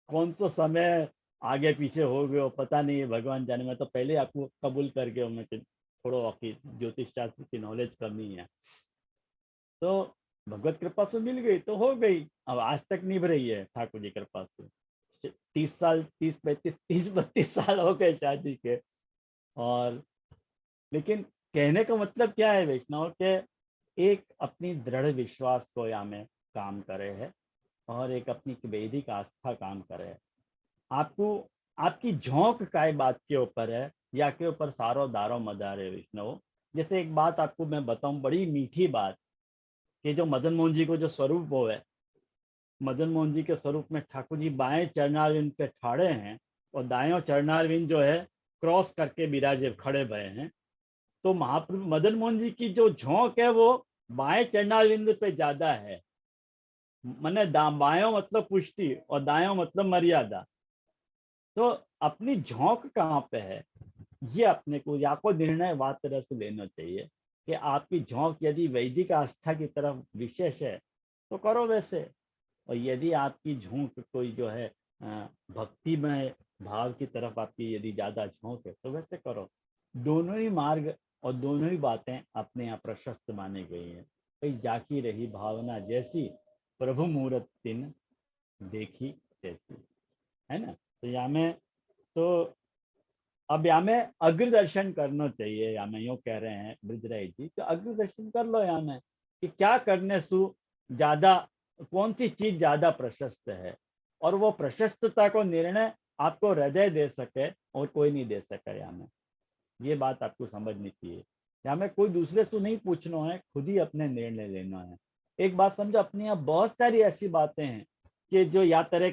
Speaker 1: कौन सा समय आगे पीछे हो गए पता नहीं है, भगवान जाने, मैं तो पहले आपको कबूल कर गया हूँ मैं कि थोड़ा वाकई ज्योतिष शास्त्र की नॉलेज कमी है, तो भगवत कृपा से मिल गई तो हो गई। अब आज तक निभ रही है ठाकुर जी कृपा से, 30 साल, 30 35 30 32 साल हो गए शादी के। और लेकिन कहने का मतलब क्या है वैष्णव के, एक अपनी दृढ़ विश्वास को यहाँ में काम करे है और एक अपनी वैदिक आस्था काम करे है। आपको आपकी झोंक काय बात के ऊपर है या के ऊपर सारो दारो मदार है वैष्णव। जैसे एक बात आपको मैं बताऊं, बड़ी मीठी बात, कि जो मदन मोहन जी को जो स्वरूप वो है, मदन मोहन जी के स्वरूप में ठाकुर जी बाएं चरणारविंद पे ठाड़े हैं और दाएं चरणारविंद जो है क्रॉस करके विराजे खड़े भये हैं। तो महाप्रभु मदन मोहन जी की जो झोंक है वो बाएं चरणारविंद पे ज्यादा है। मैंने बायों मतलब पुष्टि और दायों मतलब मर्यादा। तो अपनी झोंक कहाँ पे है, ये अपने को या को निर्णय वात रस लेना चाहिए कि आपकी झोंक यदि वैदिक आस्था की तरफ विशेष है तो करो वैसे, और यदि आपकी झोंक कोई जो है भक्ति में भाव की तरफ आपकी यदि ज्यादा झोंक है तो वैसे करो। दोनों ही मार्ग और दोनों ही बातें अपने यहाँ प्रशस्त मानी गई हैं। कई जाकी रही भावना जैसी, प्रभु मूरत तिन देखी तैसी, है ना। तो यहाँ में तो अब यहाँ में अग्रदर्शन करना चाहिए, या में यूँ कह रहे हैं ब्रजराज जी, तो अग्रदर्शन कर लो यहाँ में कि क्या करने सु ज्यादा, कौन सी चीज ज्यादा प्रशस्त है, और वो प्रशस्तता को निर्णय आपको हृदय दे सके और कोई नहीं दे सके। यहाँ में ये बात आपको समझनी चाहिए। यहाँ में कोई दूसरे से नहीं पूछना है, खुद ही अपने निर्णय लेना है। एक बात समझो, अपने यहाँ बहुत सारी ऐसी बातें हैं कि जो या तरह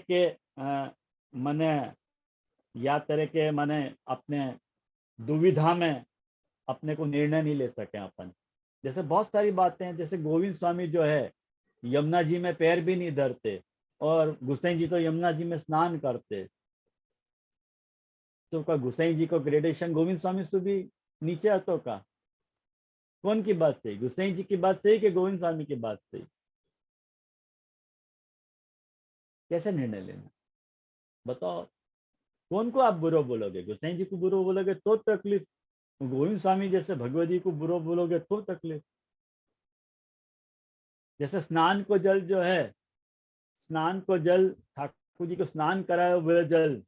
Speaker 1: के मने अपने दुविधा में अपने को निर्णय नहीं ले सके अपन। जैसे बहुत सारी बातें हैं, जैसे गोविंद स्वामी जो है यमुना जी में पैर भी नहीं धरते, और गुसाई जी तो यमुना जी में स्नान करते। तो का गुसाई जी को ग्रेडेशन गोविंद स्वामी से भी नीचे है तो का कौन की बात सही, गुसाई जी की बात सही कि गोविंद स्वामी की बात सही? कैसे निर्णय लेना बताओ? कौन को आप बुरा बोलोगे? गुसाई जी को बुरा बोलोगे तो तकलीफ, गोविंद स्वामी जैसे भगवती को बुरा बोलोगे तो तकलीफ। जैसे स्नान को जल जो है, स्नान को जल ठाकुर जी को स्नान कराए हुए जल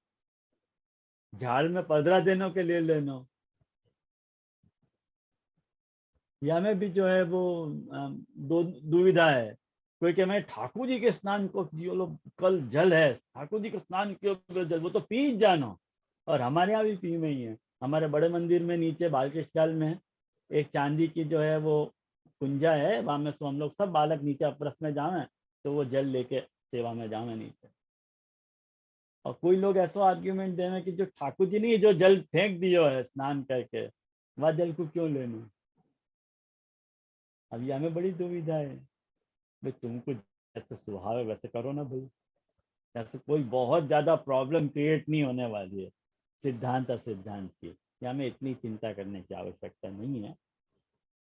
Speaker 1: झाड़ में 15 दिनों के लिए लेना, या में भी जो है वो दो दुविधा है। कोई कहे मैं ठाकुर जी के स्नान को जियो लो, कल जल है ठाकुर जी के स्नान किए जल, वो तो पी जानो। और हमारे यहाँ भी पी में ही है। हमारे बड़े मंदिर में नीचे बालकृष्ण में एक चांदी की जो है वो कुंजा है, वहां में सो हम लोग सब बालक नीचे अपरस में जावे तो वो जल लेके सेवा में जावे नीचे। और कोई लोग ऐसा आर्ग्यूमेंट देना कि जो ठाकुर जी ने जो जल फेंक दियो है स्नान करके, वह जल को क्यों लेना? अब ये हमें बड़ी दुविधा है। भाई तुमको जैसे स्वभाव है वैसे करो ना भाई, ऐसे कोई बहुत ज्यादा प्रॉब्लम क्रिएट नहीं होने वाली है सिद्धांत असिद्धांत की। या हमें इतनी चिंता करने की आवश्यकता नहीं है।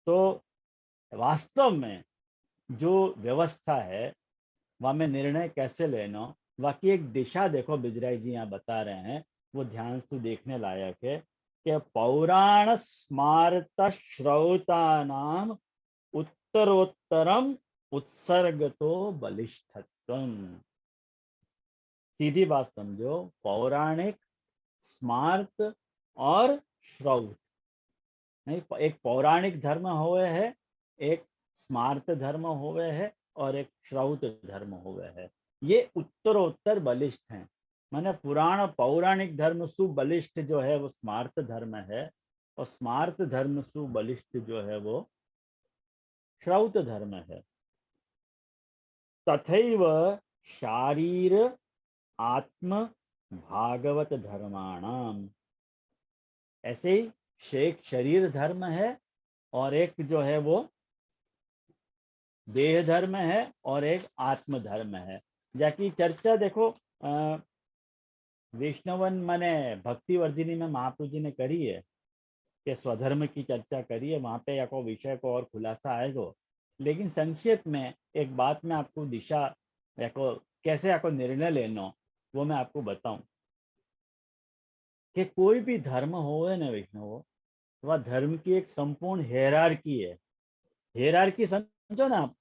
Speaker 1: तो वास्तव में जो व्यवस्था है वहां में निर्णय कैसे लेना, बाकी एक दिशा देखो बिजराई जी यहाँ बता रहे हैं, वो ध्यान से देखने लायक है कि पौराण स्मारत श्रौता नाम उत्तरोत्तरम उत्सर्गतो बलिष्ठत्वम। सीधी बात समझो, पौराणिक, स्मार्त और श्रौत। नहीं, एक पौराणिक धर्म हुए है, एक स्मार्त धर्म हुए है, और एक श्रौत धर्म हुए है। ये उत्तरोत्तर बलिष्ठ हैं। माने पुराण पौराणिक धर्म सु बलिष्ठ जो है वो स्मार्त धर्म है, और स्मार्त धर्म सु बलिष्ठ जो है वो श्रौत धर्म है। तथैव शारीर आत्म भागवत धर्माणाम, ऐसे ही शेख शरीर धर्म है, और एक जो है वो देह धर्म है, और एक आत्म धर्म है। जाकि चर्चा देखो वैष्णवन माने भक्ति वर्धिनी में महाप्रभु जी ने करी है कि स्वधर्म की चर्चा करी है, वहां पे या को विषय को और खुलासा आएगा। लेकिन संक्षेप में एक बात में आपको दिशा या को कैसे आपको निर्णय लेना वो मैं आपको बताऊं कि कोई भी धर्म हो ना वैष्णव, वह धर्म की एक संपूर्ण हेरारकी है। हेरारकी समझो ना आप,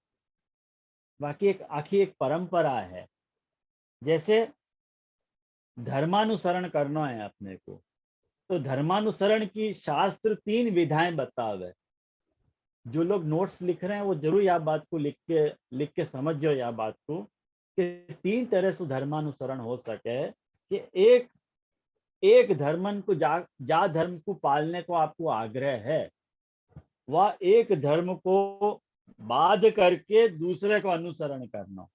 Speaker 1: बाकी एक आखी एक परंपरा है। जैसे धर्मानुसरण करना है अपने को, तो धर्मानुसरण की शास्त्र 3 विधाएं बतावे। जो लोग नोट्स लिख रहे हैं वो जरूर यह बात को लिख के समझो यह बात को कि 3 तरह से धर्मानुसरण हो सके। कि एक धर्मन को जा धर्म को पालने को आपको आग्रह है, वह एक धर्म को बाध करके दूसरे को अनुसरण करना।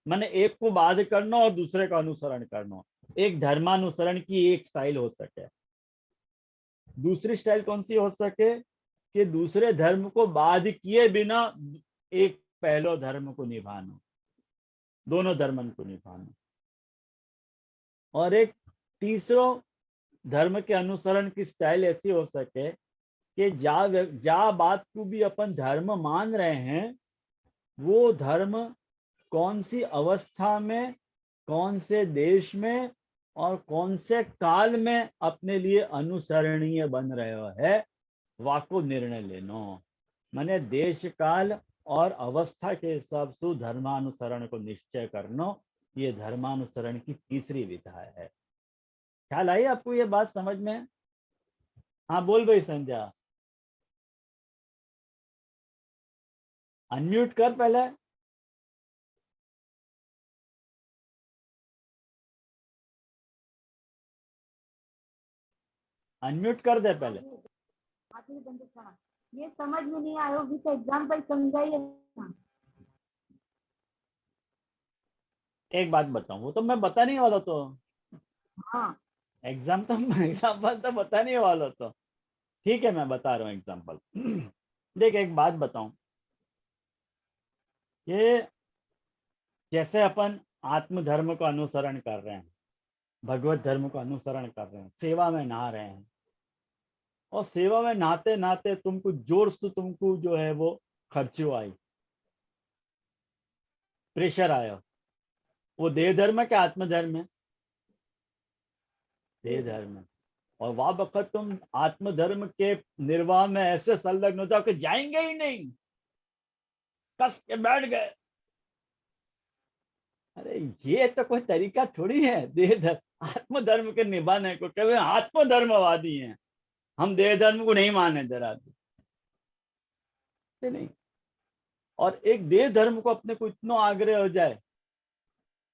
Speaker 1: मैंने एक को बाध करना और दूसरे का अनुसरण करना, एक धर्मानुसरण की एक स्टाइल हो सके। दूसरी स्टाइल कौन सी हो सके कि दूसरे धर्म को बाध किए बिना एक पहलो धर्म को निभाना, दोनों धर्मन को निभाना। और एक तीसरो धर्म के अनुसरण की स्टाइल ऐसी हो सके कि जा बात को भी अपन धर्म मान रहे हैं, वो धर्म कौन सी अवस्था में, कौन से देश में और कौन से काल में अपने लिए अनुसरणीय बन रहे है, वाको निर्णय लेनो। माने देश काल और अवस्था के हिसाब से धर्मानुसरण को निश्चय करना, ये धर्मानुसरण की तीसरी विधा है। ख्याल आई आपको ये बात समझ में? हाँ बोल भाई संध्या, अनम्यूट कर पहले। अनम्यूट कर दे पहले।
Speaker 2: ये समझ में नहीं आया होगी तो एग्जाम्पल समझाइए ना।
Speaker 1: एक बात बताऊं, वो तो मैं बताने वाला तो।
Speaker 2: हाँ
Speaker 1: एग्जाम्पल तो बताने वाला तो। ठीक है, मैं बता रहा हूँ एग्जाम्पल। देख एक बात बताऊं, ये जैसे अपन आत्म धर्म का अनुसरण कर रहे हैं, भगवत धर्म का अनुसरण कर रहे हैं, सेवा में नहा रहे हैं, और सेवा में नहाते नहाते तुमको जोर से तुमको जो है वो खर्चो आई, प्रेशर आया, वो देह धर्म है कि आत्म धर्म है? देह धर्म है। और वह वक्त तुम आत्म धर्म के निर्वाह में ऐसे संलग्न हो जाओ कि जाएंगे ही नहीं, कस के बैठ गए। अरे ये तो कोई तरीका थोड़ी है देह धर्म आत्म धर्म के निभाने को। कभी आत्म धर्मवादी हैं हम, देह धर्म को नहीं माने जरा भी नहीं। और एक देह धर्म को अपने को इतना आग्रह हो जाए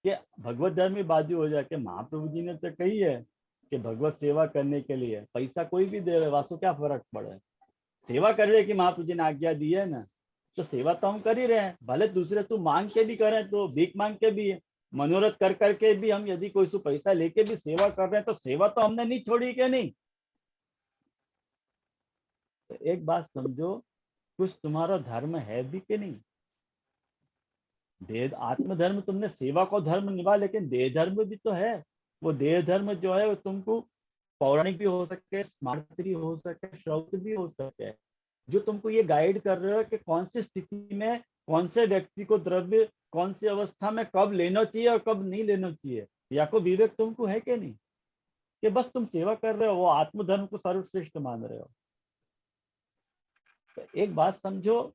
Speaker 1: कि भगवत धर्म में बाजू हो जाए कि महाप्रभु जी ने तो कही है कि भगवत सेवा करने के लिए पैसा कोई भी दे, वास्तव क्या फर्क पड़े, सेवा कर रहे कि महाप्रभु जी ने आज्ञा दी है ना, तो सेवा तो हम कर ही रहे हैं। भले दूसरे तू मांग के भी करें, तो भीख मांग के भी, मनोरथ कर करके भी हम यदि कोई सु पैसा लेके भी सेवा कर रहे हैं, तो सेवा तो हमने नहीं छोड़ी के नहीं। तो एक बात समझो, कुछ तुम्हारा धर्म है भी कि नहीं? देह आत्म धर्म तुमने सेवा को धर्म निभा, लेकिन देह धर्म भी तो है। वो देह धर्म जो है वो तुमको पौराणिक भी हो सके, स्मार्त भी हो सके, श्रौत भी हो सके, जो तुमको ये गाइड कर रहे हो कि कौन सी स्थिति में कौन से व्यक्ति को द्रव्य कौन सी अवस्था में कब लेना चाहिए और कब नहीं लेना चाहिए, या को विवेक तुमको है कि नहीं? कि बस तुम सेवा कर रहे हो, वो आत्मधर्म को सर्वश्रेष्ठ मान रहे हो। तो एक बात समझो,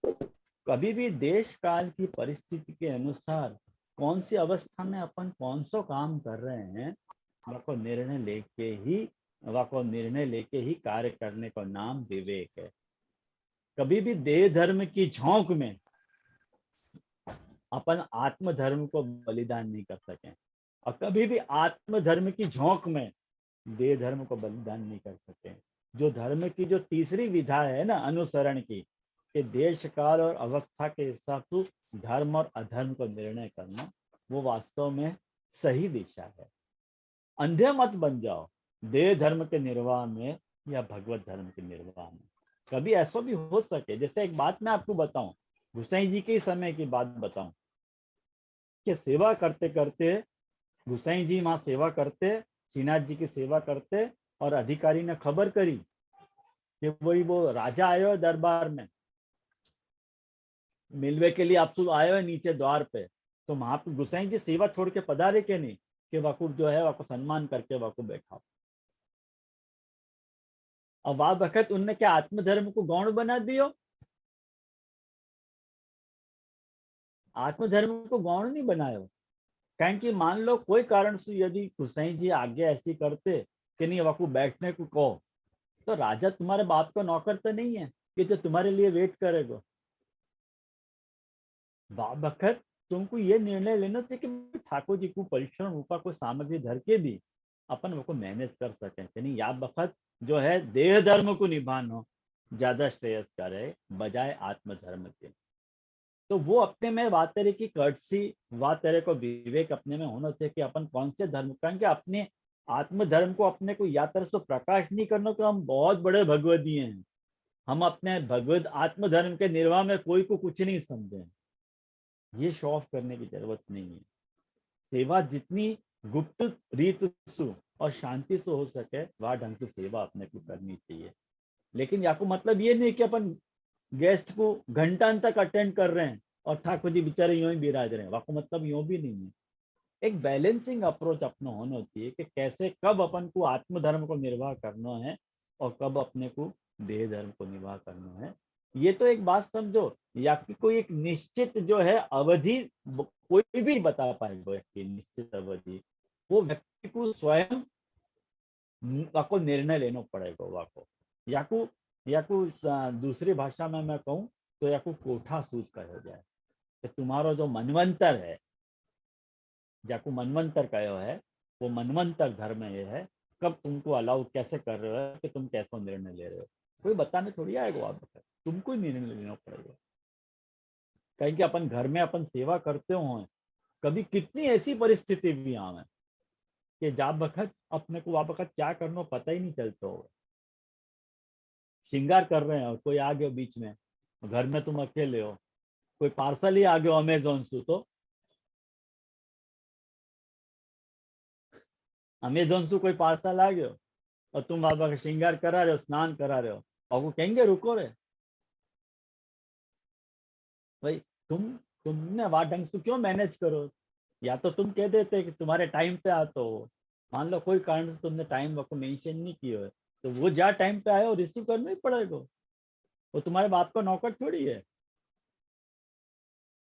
Speaker 1: कभी भी देश काल की परिस्थिति के अनुसार कौन सी अवस्था में अपन कौन सा काम कर रहे हैं, वह निर्णय लेके ही कार्य करने का नाम विवेक है। कभी भी देह धर्म की झोंक में अपन आत्म धर्म को बलिदान नहीं कर सके, और कभी भी आत्म धर्म की झोंक में देह धर्म को बलिदान नहीं कर सके। जो धर्म की जो तीसरी विधा है ना अनुसरण की, कि देश काल और अवस्था के हिसाब से धर्म और अधर्म को निर्णय करना, वो वास्तव में सही दिशा है। अंधे मत बन जाओ देह धर्म के निर्वाह में या भगवत धर्म के निर्वाह में। कभी ऐसा भी हो सके, जैसे एक बात मैं आपको बताऊं, गुसाई जी के समय की बात बताऊं, कि सेवा करते करते गुसाई जी वहां सेवा करते, श्रीनाथ जी की सेवा करते, और अधिकारी ने खबर करी कि वही वो राजा आयो है दरबार में मिलवे के लिए, आप सब आए हो नीचे द्वार पे, तो वहां पे गुसाई जी सेवा छोड़ के पधारे के नहीं, कि वाकूफ जो है वाको सम्मान करके वाको बैठा। और वह वक्त उनने क्या आत्मधर्म को गौण बना दियो? आत्मधर्म को गौण नहीं बनायो। कारण कि मान लो कोई कारण से यदि गुसाई जी आगे ऐसी करते कि नहीं वाको बैठने को कहो, तो राजा तुम्हारे बाप का नौकर तो नहीं है कि जो तुम्हारे लिए वेट करेगा। वक्त तुमको ये निर्णय लेना चाहिए कि ठाकुर जी को परिश्रम रूपा को सामग्री धर के भी अपन वो को मैनेज कर सके कि नहीं, या वक्त जो है देह धर्म को निभाना ज्यादा श्रेयस्कर है बजाय आत्म धर्म के। तो वो अपने में बात तरह की कर्टसी, बात तरह को विवेक अपने में होना चाहिए कि अपन कौन से धर्म, कारण कि अपने आत्मधर्म को अपने को या तरह से प्रकाश नहीं करना तो हम बहुत बड़े भगवदीय हैं। हम अपने भगवत आत्मधर्म के निर्वाह में कोई को कुछ नहीं समझे। ये शो ऑफ करने की जरूरत नहीं है। सेवा जितनी गुप्त रीत से और शांति से हो सके वह ढंग से सेवा अपने को करनी चाहिए। लेकिन या को मतलब ये नहीं कि अपन गेस्ट को घंटा तक अटेंड कर रहे हैं और ठाकुर जी बेचारे यूं ही बिराज रहे हैं, वाको मतलब यूं भी नहीं है। एक बैलेंसिंग अप्रोच अपना होना चाहिए कि कैसे कब अपन को आत्मधर्म को निर्वाह करना है और कब अपने को देह धर्म को निर्वाह करना है। ये तो एक बात समझो, या कि कोई एक निश्चित जो है अवधि कोई भी बता पाएगा, व्यक्ति निश्चित अवधि वो व्यक्ति को स्वयं वाको निर्णय लेना पड़ेगा वाको। या को दूसरी भाषा में मैं कहूँ तो या को कोठा सूझ कहो जाए कि तुम्हारा जो मनवंतर है, जाको मनवंतर कहो है, वो मनवंतर धर्म ये है कब तुमको अलाउ कैसे कर रहे हो कि तुम कैसा निर्णय ले रहे हो। कोई बताने थोड़ी आएगा, आप तुमको ही निर्णय लेना पड़ेगा। कहीं कि अपन घर में अपन सेवा करते हो, कभी कितनी ऐसी परिस्थिति भी आवे कि जा बखत अपने को वह बखत क्या करना पता ही नहीं चलता हो। श्रृंगार कर रहे हैं और कोई आ गया बीच में, घर में तुम अकेले हो, कोई पार्सल ही आ गया अमेजोन से, तो अमेजोन से कोई पार्सल आ गया और तुम बाबा का श्रृंगार करा रहे हो, स्नान करा रहे हो, और वो कहेंगे रुको रे भाई, तुमने वहां ढंग से क्यों मैनेज करो। या तो तुम कह देते कि तुम्हारे टाइम पे आ, तो मान लो कोई कारण से तुमने टाइम को मेंशन नहीं किया है तो वो जा टाइम पे आए और रिसीव करना ही पड़ेगा। वो तुम्हारे बाप का नौकर थोड़ी है।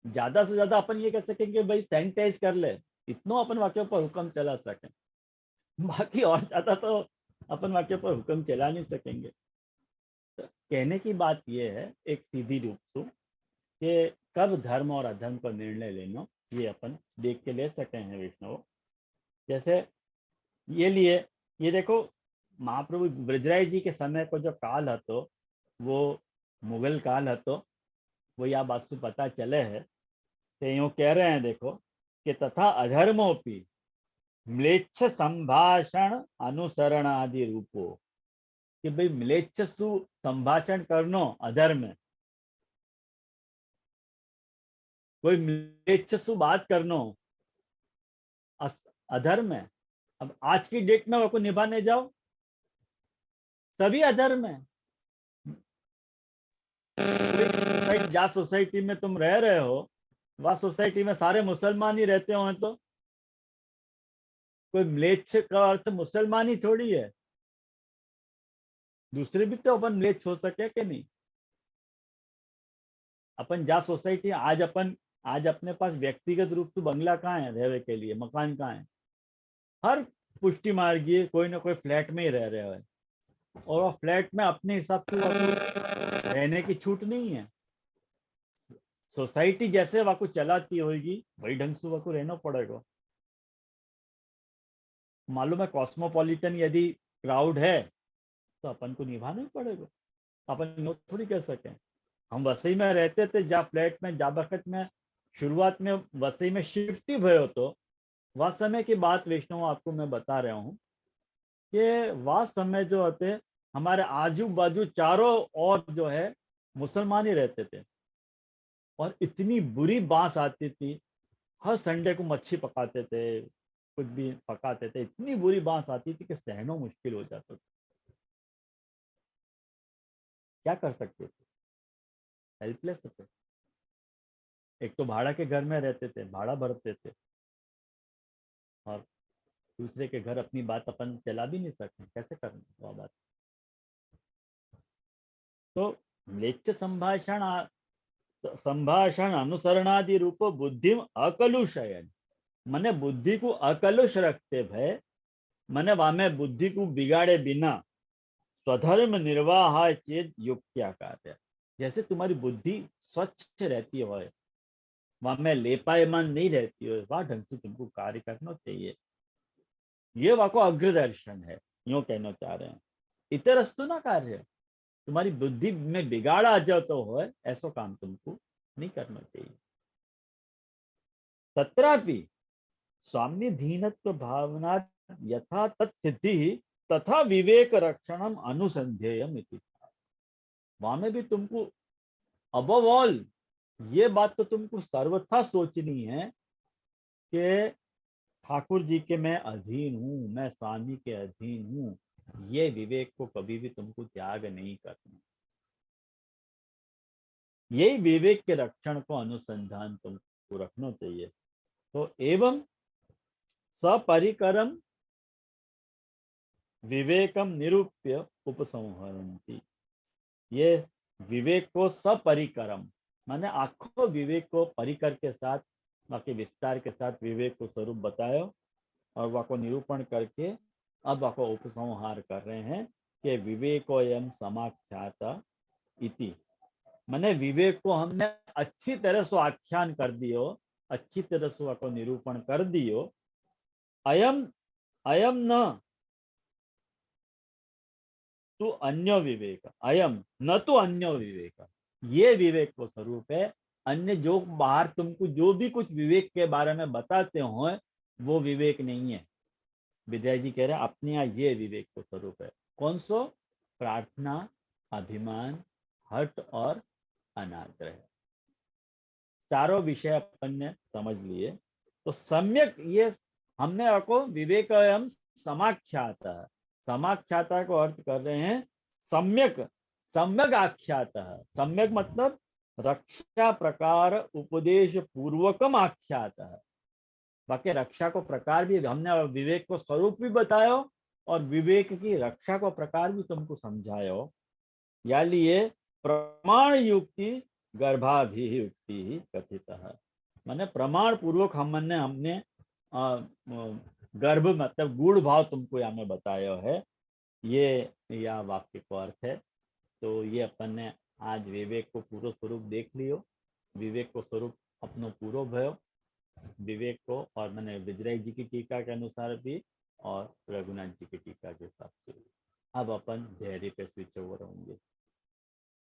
Speaker 1: ज्यादा से ज्यादा अपन ये कह सकेंगे भाई सैनिटाइज कर ले, इतना अपन वाक्यों पर हुक्म चला सके, बाकी और ज्यादा तो अपन वाक्यों पर हुक्म चला नहीं सकेंगे। तो कहने की बात यह है एक सीधी रूप से कि कब धर्म और अधर्म का निर्णय लेना ये अपन देख के ले सकते हैं विष्णु। जैसे ये लिए, ये देखो महाप्रभु ब्रजराज जी के समय को जो काल है तो वो मुगल काल है, तो वो यह बात से पता चले है तो यूं कह रहे हैं देखो कि तथा अधर्मोपि म्लेच्छ संभाषण अनुसरण आदि रूपो, कि भाई म्लेच्छ सु संभाषण करनो अधर्म है, कोई म्लेच्छ सु बात करनो अधर्म है। अब आज की डेट में वो निभाने जाओ सभी अधर्म है। जा सोसाइटी में तुम रह रहे हो वह सोसाइटी में सारे मुसलमान ही रहते हो, तो कोई म्लेच्छ का अर्थ मुसलमान ही थोड़ी है, दूसरे भी तो अपन म्लेच्छ हो सके कि नहीं। अपन जा सोसाइटी आज अपने पास व्यक्तिगत रूप से बंगला कहाँ है, रहने के लिए मकान कहाँ है, हर पुष्टि मार्गीय कोई ना कोई फ्लैट में ही रह रहे हो, और फ्लैट में अपने हिसाब से रहने की छूट नहीं है। सोसाइटी जैसे वाको चलाती होगी वही ढंग से वाको रहना पड़ेगा। मालूम है कॉस्मोपॉलिटन यदि क्राउड है तो अपन को निभाना ही पड़ेगा। अपन थोड़ी कह सके। हम वसई में रहते थे, जा फ्लैट में जा बखत में शुरुआत में वसई में शिफ्ट ही भयो, तो वह समय की बात वैष्णव आपको मैं बता रहा हूँ कि वह समय जो होते हमारे आजू बाजू चारों ओर जो है मुसलमान ही रहते थे, और इतनी बुरी बांस आती थी, हर संडे को मच्छी पकाते थे, कुछ भी पकाते थे, इतनी बुरी बांस आती थी कि सहना मुश्किल हो जाता था। क्या कर सकते थे, हेल्पलेस थे। एक तो भाड़ा के घर में रहते थे, भाड़ा भरते थे, और दूसरे के घर अपनी बात अपन चला भी नहीं सकते, कैसे करना वो बात। तो म्लेच्छ संभाषण अनुसरणादि रूप बुद्धि अकलुषयन, मने बुद्धि को अकलुष रखते भय, मने वामे बुद्धि को बिगाड़े बिना स्वधर्म निर्वाह चेत युक्त्या कार्य। जैसे तुम्हारी बुद्धि स्वच्छ रहती हो, वहां में लेपायमान नहीं रहती हो, वह ढंग से तुमको कार्य करना चाहिए। ये वाको अग्रदर्शन है, यूं कहना चाह रहे हैं। इतरस्तु ना कार्य, तुम्हारी बुद्धि में बिगाड़ आ जाओ तो हो ऐसा काम तुमको नहीं करना चाहिए। तत्रापि स्वामी धीनत्व भावना यथा तत् सिद्धि तथा विवेक रक्षणम अनुसंधेयम इति। वहां में भी तुमको अबव ऑल ये बात तो तुमको सर्वथा सोचनी है कि ठाकुर जी के मैं अधीन हूँ, मैं स्वामी के अधीन हूँ। ये विवेक को कभी भी तुमको त्याग नहीं करना। यही विवेक के रक्षण को अनुसंधान तुमको रखना चाहिए। तो एवं सपरिकरम विवेकम निरूप्य उपसंहरन्ति। ये विवेक को सपरिकरम माने आखो विवेक को परिकर के साथ, बाकी विस्तार के साथ विवेक को स्वरूप बतायो और वह को निरूपण करके अब वह को उपसंहार कर रहे हैं कि विवेकोयम समाख्याता इति। माने विवेक को हमने अच्छी तरह से आख्यान कर दियो, अच्छी तरह से वह को निरूपण कर दियो। अयम अयम न तो अन्य विवेक, अयम न तो अन्य विवेक, ये विवेक को स्वरूप है। अन्य जो बाहर तुमको जो भी कुछ विवेक के बारे में बताते हो वो विवेक नहीं है। विद्या जी कह रहे हैं अपने यहाँ ये विवेक को स्वरूप है। कौन सो? प्रार्थना, अभिमान, हट और अनाग्रह। चारों विषय अपन ने समझ लिए। तो सम्यक ये हमने आपको विवेक समाख्याता, समाख्याता को अर्थ कर रहे हैं सम्यक, सम्यक आख्याता। सम्यक मतलब रक्षा प्रकार उपदेश पूर्वकम आख्याता। बाकी रक्षा को प्रकार भी हमने विवेक को स्वरूप भी बतायो और विवेक की रक्षा को प्रकार भी तुमको समझायो। या लिए प्रमाण युक्ति गर्भाभियुक्ति ही कथित है। माने प्रमाण पूर्वक हमने गर्भ मतलब गूढ़ भाव तुमको यहाँ में बताया है। ये या वाक्य को अर्थ है। तो ये अपन ने आज विवेक को पूरा स्वरूप देख लियो। विवेक को स्वरूप अपनो पूरो भयो विवेक को, और मैंने विजय जी की टीका के अनुसार भी और रघुनाथ जी की टीका के हिसाब से। अब अपन धैर्य पे स्विच ओवर होंगे।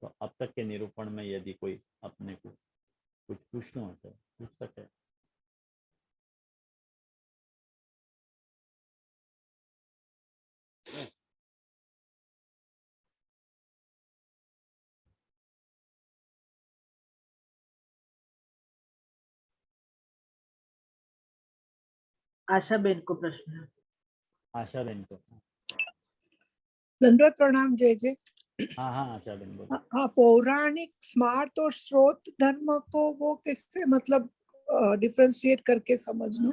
Speaker 1: तो अब तक के निरूपण में यदि कोई अपने को कुछ पूछना हो तो पूछ सके।
Speaker 3: आशा बेन को प्रश्न है।
Speaker 1: आशा बेन को।
Speaker 4: दंडवत प्रणाम जय जय।
Speaker 1: हाँ हाँ आशा बेन बोलो।
Speaker 4: हाँ, पौराणिक स्मार्त और स्रोत धर्म को वो कैसे मतलब डिफरेंशिएट करके समझना?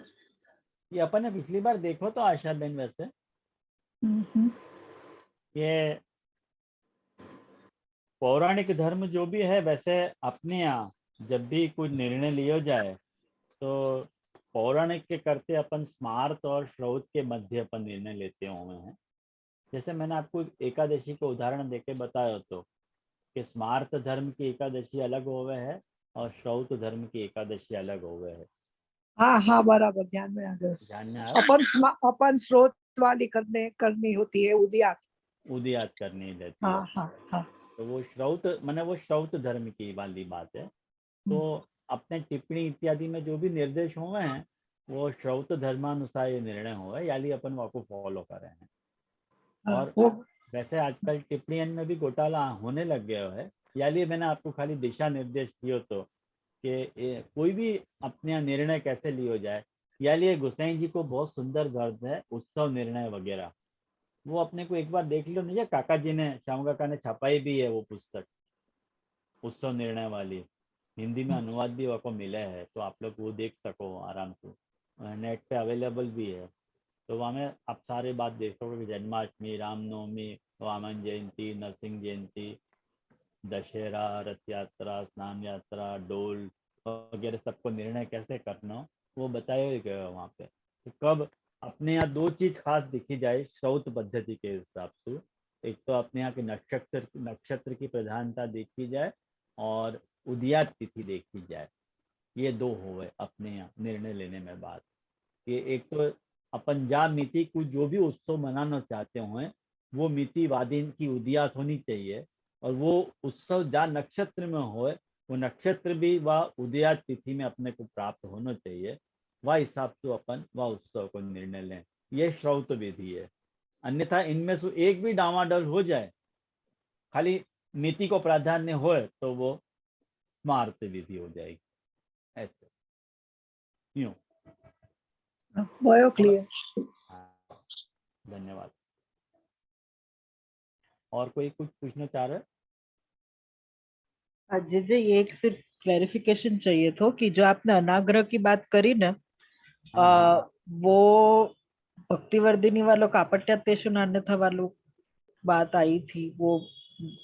Speaker 1: ये अपन ने पिछली बार देखो तो आशा बेन, वैसे ये पौराणिक धर्म जो भी है वैसे अपने यहाँ जब भी कोई निर्णय लिया जाए तो पौराणिक के करते अपन स्मार्त और श्रौत के मध्य अपन निर्णय लेते हुए हैं। जैसे मैंने आपको एकादशी को उदाहरण देके बताया तो कि स्मार्त धर्म की एकादशी अलग होवे है और श्रौत धर्म की एकादशी अलग होवे है।
Speaker 4: हाँ हाँ बराबर, ध्यान में आ गया।
Speaker 1: ध्यान में
Speaker 4: अपन स्रोत वाली करनी होती है,
Speaker 1: उदियात करनी रहती है।
Speaker 4: हाँ हाँ हाँ।
Speaker 1: तो वो श्रौत माने वो श्रौत धर्म की वाली बात है। तो अपने टिप्पणी इत्यादि में जो भी निर्देश हुए हैं वो श्रौत धर्मानुसार ये निर्णय हुआ है, यानी अपन वो को फॉलो कर रहे हैं। और वैसे आजकल टिप्पणियन में भी घोटाला होने लग गया है, यानी मैंने आपको खाली दिशा निर्देश दियो तो कि कोई भी अपने निर्णय कैसे लियो जाए। यानी गोसाई जी को बहुत सुंदर ग्रंथ है उत्सव निर्णय वगैरह, वो अपने को एक बार देख लो। नहीं, काका जी ने, श्याम काका ने छपाई भी है वो पुस्तक उत्सव निर्णय वाली, हिंदी में अनुवाद भी आपको मिला है, तो आप लोग वो देख सको आराम से, नेट पे अवेलेबल भी है। तो वहाँ में आप सारे बात देख सकोगे, जन्माष्टमी, रामनवमी, वामन जयंती, नरसिंह जयंती, दशहरा, रथ यात्रा, स्नान यात्रा, डोल वगैरह सबको निर्णय कैसे करना हो वो बताया गया वहाँ पे। तो कब अपने यहाँ दो चीज खास दिखी जाए श्रौत पद्धति के हिसाब से, एक तो अपने यहाँ के नक्षत्र की प्रधानता देखी जाए और उदयात तिथि देखी जाए। ये दो हो अपने यहाँ निर्णय लेने में बात। ये एक तो अपन जा मिति को जो भी उत्सव मनाना चाहते हो वो मिति वादिन की उदयात होनी चाहिए, और वो उत्सव जा नक्षत्र में हो वो नक्षत्र भी वह उदयात तिथि में अपने को प्राप्त होना चाहिए। वह हिसाब से अपन वह उत्सव को निर्णय लें। ये श्रौत विधि है। अन्यथा इनमें से एक भी डामाडोल हो जाए, खाली नीति को प्राधान्य हो, तो वो स्मार्त विधि हो जाएगी। ऐसे यूं।
Speaker 4: भयो क्लियर।
Speaker 1: हाँ, धन्यवाद। और कोई कुछ पूछना चाह रहा है?
Speaker 3: अजय जी, ये एक सिर्फ क्लेरिफिकेशन चाहिए था कि जो आपने अनाग्रह की बात करी ना,
Speaker 1: हाँ,
Speaker 3: वो भक्तिवर्धिनी वालों का अपट्यातेषु अन्यथा वालों बात आई थी, वो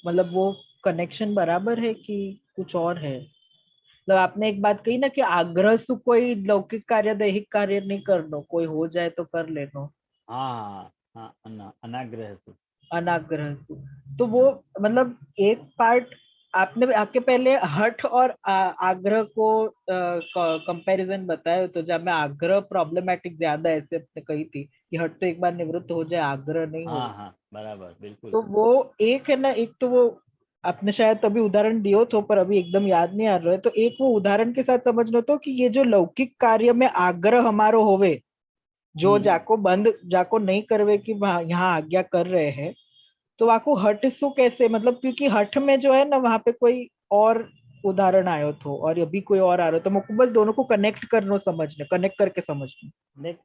Speaker 3: मतलब वो कनेक्शन बराबर है कि कुछ और है? मतलब आपने एक बात कही ना कि आग्रह से कोई लौकिक कार्य दैहिक कार्य नहीं करनो, कोई हो जाए तो कर लेनो,
Speaker 1: हाँ, हाँ, अनाग्रह से।
Speaker 3: अनाग्रह से। तो वो मतलब एक पार्ट आपने आपके पहले हठ और आग्रह को कंपैरिजन बताया, तो जब मैं आग्रह प्रॉब्लमेटिक ज्यादा ऐसे आपने कही थी कि हठ तो एक बार निवृत्त हो जाए, आग्रह नहीं हो।
Speaker 1: हाँ, हाँ, बराबर, बिल्कुल।
Speaker 3: तो वो एक है ना, एक तो वो आपने शायद तभी उदाहरण दियो तो, पर अभी एकदम याद नहीं आ रहा है, तो एक वो उदाहरण के साथ समझ लो तो कि ये जो लौकिक कार्य में आग्रह हमारो होवे, जो जाको बंद जाको नहीं करवे कि यहाँ आज्ञा कर रहे हैं, तो वाको हट सु कैसे, मतलब क्योंकि हठ में जो है ना वहां पे कोई और उदाहरण आयो तो और अभी कोई और आ रहा, तो मुझको बस दोनों को कनेक्ट करना, समझना, कनेक्ट करके समझना।
Speaker 1: देख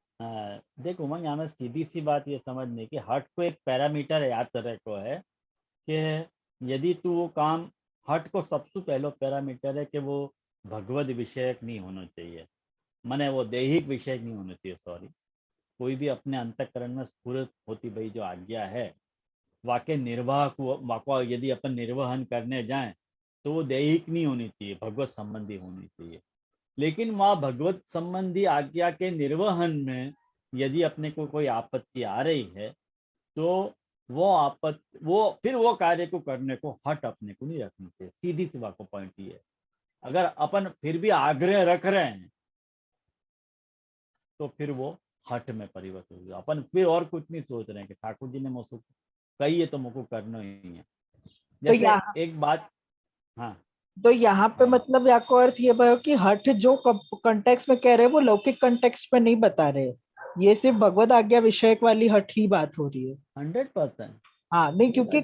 Speaker 1: देख उमंग, यहाँ में सीधी सी बात ये समझने की, हट को एक पैरामीटर याद करे को है कि यदि तू वो काम, हट को सबसे पहले पैरामीटर है कि वो भगवत विषयक नहीं होना चाहिए, माने वो दैहिक विषयक नहीं होना चाहिए, सॉरी। कोई भी अपने अंतःकरण में स्फुरत होती भाई जो आज्ञा है, वाक्य निर्वाह को वाको यदि अपन निर्वहन करने जाएं, तो वो दैहिक नहीं होनी चाहिए, भगवत संबंधी होनी चाहिए। लेकिन वहाँ भगवत संबंधी आज्ञा के निर्वहन में यदि अपने को कोई आपत्ति आ रही है, तो वो फिर वो कार्य को करने को हट अपने को नहीं रखनी चाहिए। सीधी सी बात को पॉइंट ये है। अगर अपन फिर भी आग्रह रख रहे हैं, तो फिर वो हट में परिवर्तित हो गया। अपन फिर और कुछ नहीं सोच रहे हैं कि ठाकुर जी ने मुझको कही है तो मुझको करना ही है।
Speaker 3: तो
Speaker 1: जैसे
Speaker 3: यहाँ
Speaker 1: एक बात, हाँ,
Speaker 3: तो यहाँ पे
Speaker 1: हाँ,
Speaker 3: मतलब या को अर्थ ये भयो कि हठ जो कंटेक्स्ट में कह रहे हैं वो लौकिक कंटेक्स्ट में नहीं बता रहे, ये सिर्फ भगवत आज्ञा विषयक वाली हठ ही बात हो रही है।
Speaker 1: 100%।
Speaker 3: हाँ नहीं, क्योंकि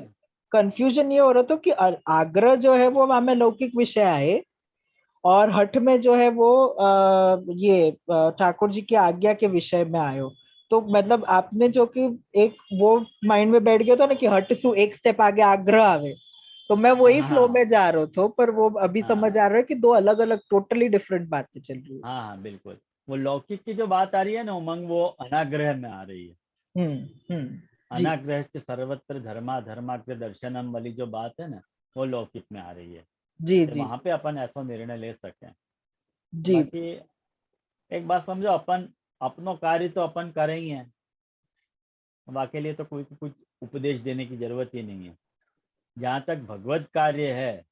Speaker 3: कंफ्यूजन ये हो रहा था कि आग्रह जो है वो वहां में लौकिक विषय आए, और हठ में जो है वो ये ठाकुर जी की आज्ञा के विषय में आयो। तो मतलब आपने जो कि एक वो माइंड में बैठ गया था ना कि हठ सु एक स्टेप आगे आग्रह आवे, तो मैं वही फ्लो
Speaker 1: हाँ,
Speaker 3: में जा रहा था, पर वो अभी समझ
Speaker 1: हाँ,
Speaker 3: आ रहा है कि दो अलग अलग टोटली डिफरेंट बातें चल रही है।
Speaker 1: हाँ, हाँ, बिल्कुल। वो लौकिक की जो बात आ रही है ना उमंग, वो अनाग्रह में आ रही है।
Speaker 3: जी
Speaker 1: अनाग्रह से सर्वत्र धर्मा धर्माग्र दर्शनम वाली जो बात है ना, वो लौकिक में आ रही है।
Speaker 3: जी
Speaker 1: तो
Speaker 3: जी
Speaker 1: वहां पे अपन ऐसा निर्णय ले सकें।
Speaker 3: जी
Speaker 1: बाकी एक बात समझो, अपन अपनों कार्य तो अपन कर ही हैं, वाके लिए तो कोई कुछ उपदेश देने की जरूरत ही नहीं है। जहां तक भगवत कार्य है,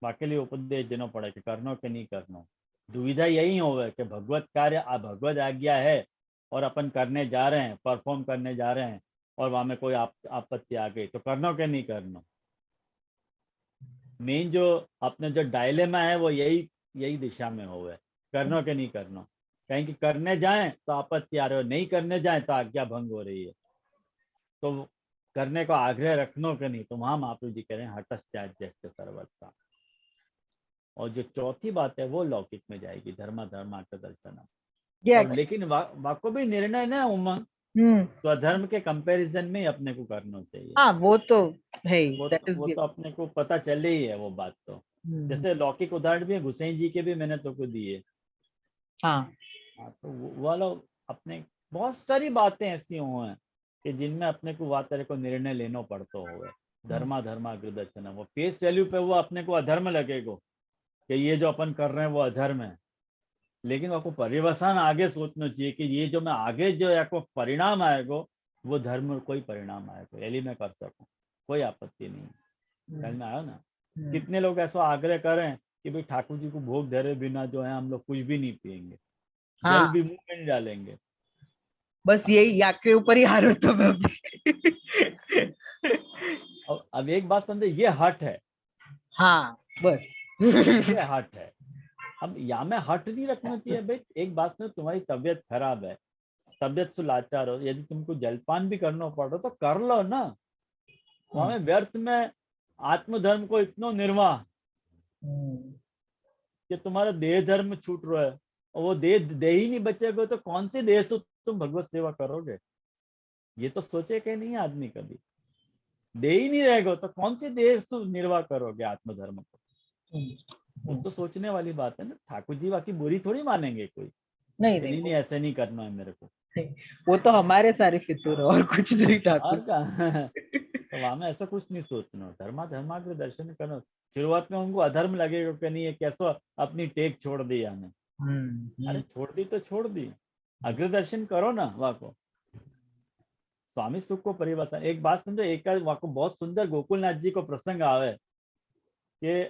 Speaker 1: वाके लिए उपदेश देना पड़े कि करनो कि नहीं करनो। दुविधा यही होवे कि भगवत कार्य भगवत आज्ञा है और अपन करने जा रहे हैं, परफॉर्म करने जा रहे हैं, और वहां में कोई आपत्ति आ गई तो करनो कि नहीं करनो। मेन जो अपने जो डायलेमा है वो यही यही दिशा में होवे, करनो कि नहीं करनो। कहीं कि करने जाएं तो आपत्ति आ रही हो, नहीं करने जाएं तो आज्ञा भंग हो रही है। तो करने को आग्रह रखनो कि नहीं, तो वहां महाप्रभु जी कह रहे हैं हटस त्याज्य सर्वथा। और जो चौथी बात है वो लौकिक में जाएगी, धर्मा धर्मार्थ दर्शन।
Speaker 3: ये
Speaker 1: और लेकिन वाको भी निर्णय ना उमंग
Speaker 3: हम्म
Speaker 1: स्वधर्म के कंपैरिजन में ही अपने को करना चाहिए।
Speaker 3: हाँ वो तो है ही, दैट
Speaker 1: वो
Speaker 3: इज
Speaker 1: तो अपने को पता चल ही है वो बात तो। जैसे लौकिक उदाहरण भी है, गुसैन जी के भी मैंने तो को दिए।
Speaker 3: हाँ
Speaker 1: हाँ, तो वो वाला अपने बहुत सारी बातें ऐसी हुई हैं कि जिनमें अपने को वह तरह को निर्णय लेना पड़ता होगा। धर्मा धर्मा दर्शन, वो फेस वैल्यू पे वो अपने को अधर्म लगेगा कि ये जो अपन कर रहे हैं वो अधर्म है। लेकिन आपको परिवसन आगे सोचना चाहिए कि ये जो मैं आगे जो आपको परिणाम आएगा वो धर्म कोई परिणाम आएगा, यदि मैं कर सकूं, कोई आपत्ति नहीं। समझ में आया ना? कितने लोग ऐसा आग्रह करें कि भाई ठाकुर जी को भोग धरे बिना जो है हम लोग कुछ भी नहीं पिएंगे, जल
Speaker 3: हाँ
Speaker 1: भी मुंह में नहीं डालेंगे।
Speaker 3: बस यही या के ऊपर ही हार होता मैं अभी।
Speaker 1: और अब एक बात समझे, ये हट है,
Speaker 3: हाँ बस
Speaker 1: ये हट है। अब यहाँ में हट नहीं रखना चाहिए भाई। एक बात सुनो, तुम्हारी तबीयत खराब है, तबियत से लाचार हो, यदि तुमको जलपान भी करना पड़ो तो कर लो ना। वहां में व्यर्थ में आत्मधर्म को इतना निर्वाह कि तुम्हारा देह धर्म छूट रहा है, और वो देह ही नहीं बचेगा तो कौन सी देह से तुम भगवत सेवा करोगे? ये तो सोचे कि नहीं आदमी कभी। देह ही नहीं रहेगा तो कौन सी देह से तुम निर्वाह करोगे आत्मधर्म को? वो तो सोचने वाली बात है ना। ठाकुर जी बाकी बुरी थोड़ी मानेंगे कोई,
Speaker 3: नहीं
Speaker 1: नहीं नहीं ऐसे नहीं करना है मेरे को,
Speaker 3: वो तो हमारे सारे फितूर है और कुछ नहीं ठाकुर।
Speaker 1: और क्या। तो वहां में ऐसा कुछ नहीं सोचना, धर्माग्र दर्शन करना। शुरुआत में उनको अधर्म लगेगा कि नहीं ये कैसे अपनी टेक छोड़ दी यानी। अरे छोड़ दी तो छोड़ दी, अग्रदर्शन करो ना वहां को। स्वामी सुख को परिभाषा, एक बात समझो, एक वहां को बहुत सुंदर गोकुलनाथ जी को प्रसंग आवे कि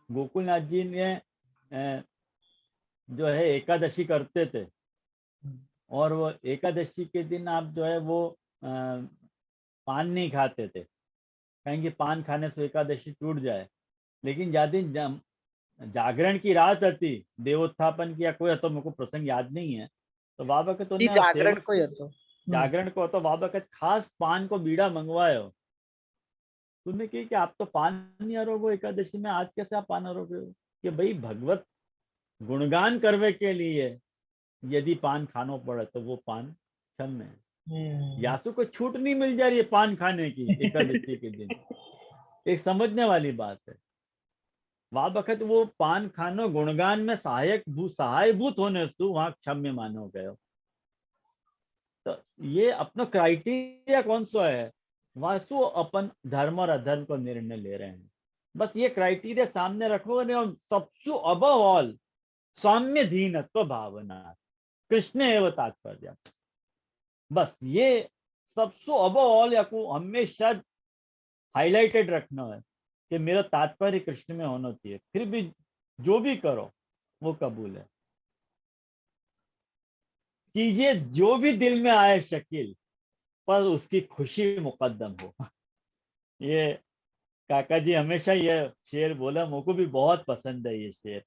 Speaker 1: गोकुलनाथ जी ने जो है एकादशी करते थे, और वो एकादशी के दिन आप जो है वो पान नहीं खाते थे, कहेंगे पान खाने से एकादशी टूट जाए। लेकिन दिन जागरण की रात आती, देवोत्थापन की या कोई तो मेरे को प्रसंग याद नहीं है, तो बाबा के तो
Speaker 3: जी, जागरण को ही तो
Speaker 1: जागरण को तो बाबा का खास पान को बीड़ा मंगवायो। तुमने कही कि आप तो पान नहीं हरोगे एकादशी में, आज कैसे आप पान हरोगे? कि भाई भगवत गुणगान करने के लिए यदि पान खाना पड़े तो वो पान क्षम्य है। यासु को छूट नहीं मिल जा रही है पान खाने की एकादशी के दिन, एक समझने वाली बात है। वह वक्त वो पान खानो गुणगान में सहायभूत होने से वहां क्षम्य मानो गयो। तो ये अपना क्राइटेरिया कौन सा है? वास्तु अपन धर्म और अधर्म को निर्णय ले रहे हैं, बस ये क्राइटेरिया सामने रखो ने, और सबसे अबव ऑल सौम्य धीनत्व भावना, कृष्ण एवं तात्पर्य। बस ये सबसे अबव ऑल आपको हमेशा हाईलाइटेड रखना है कि मेरा तात्पर्य कृष्ण में होना चाहिए, फिर भी जो भी करो वो कबूल है। कीजिए जो भी दिल में आए शकील, पर उसकी खुशी मुकद्दम हो। ये काका जी हमेशा ये शेर बोला, मुझको भी बहुत पसंद है ये शेर।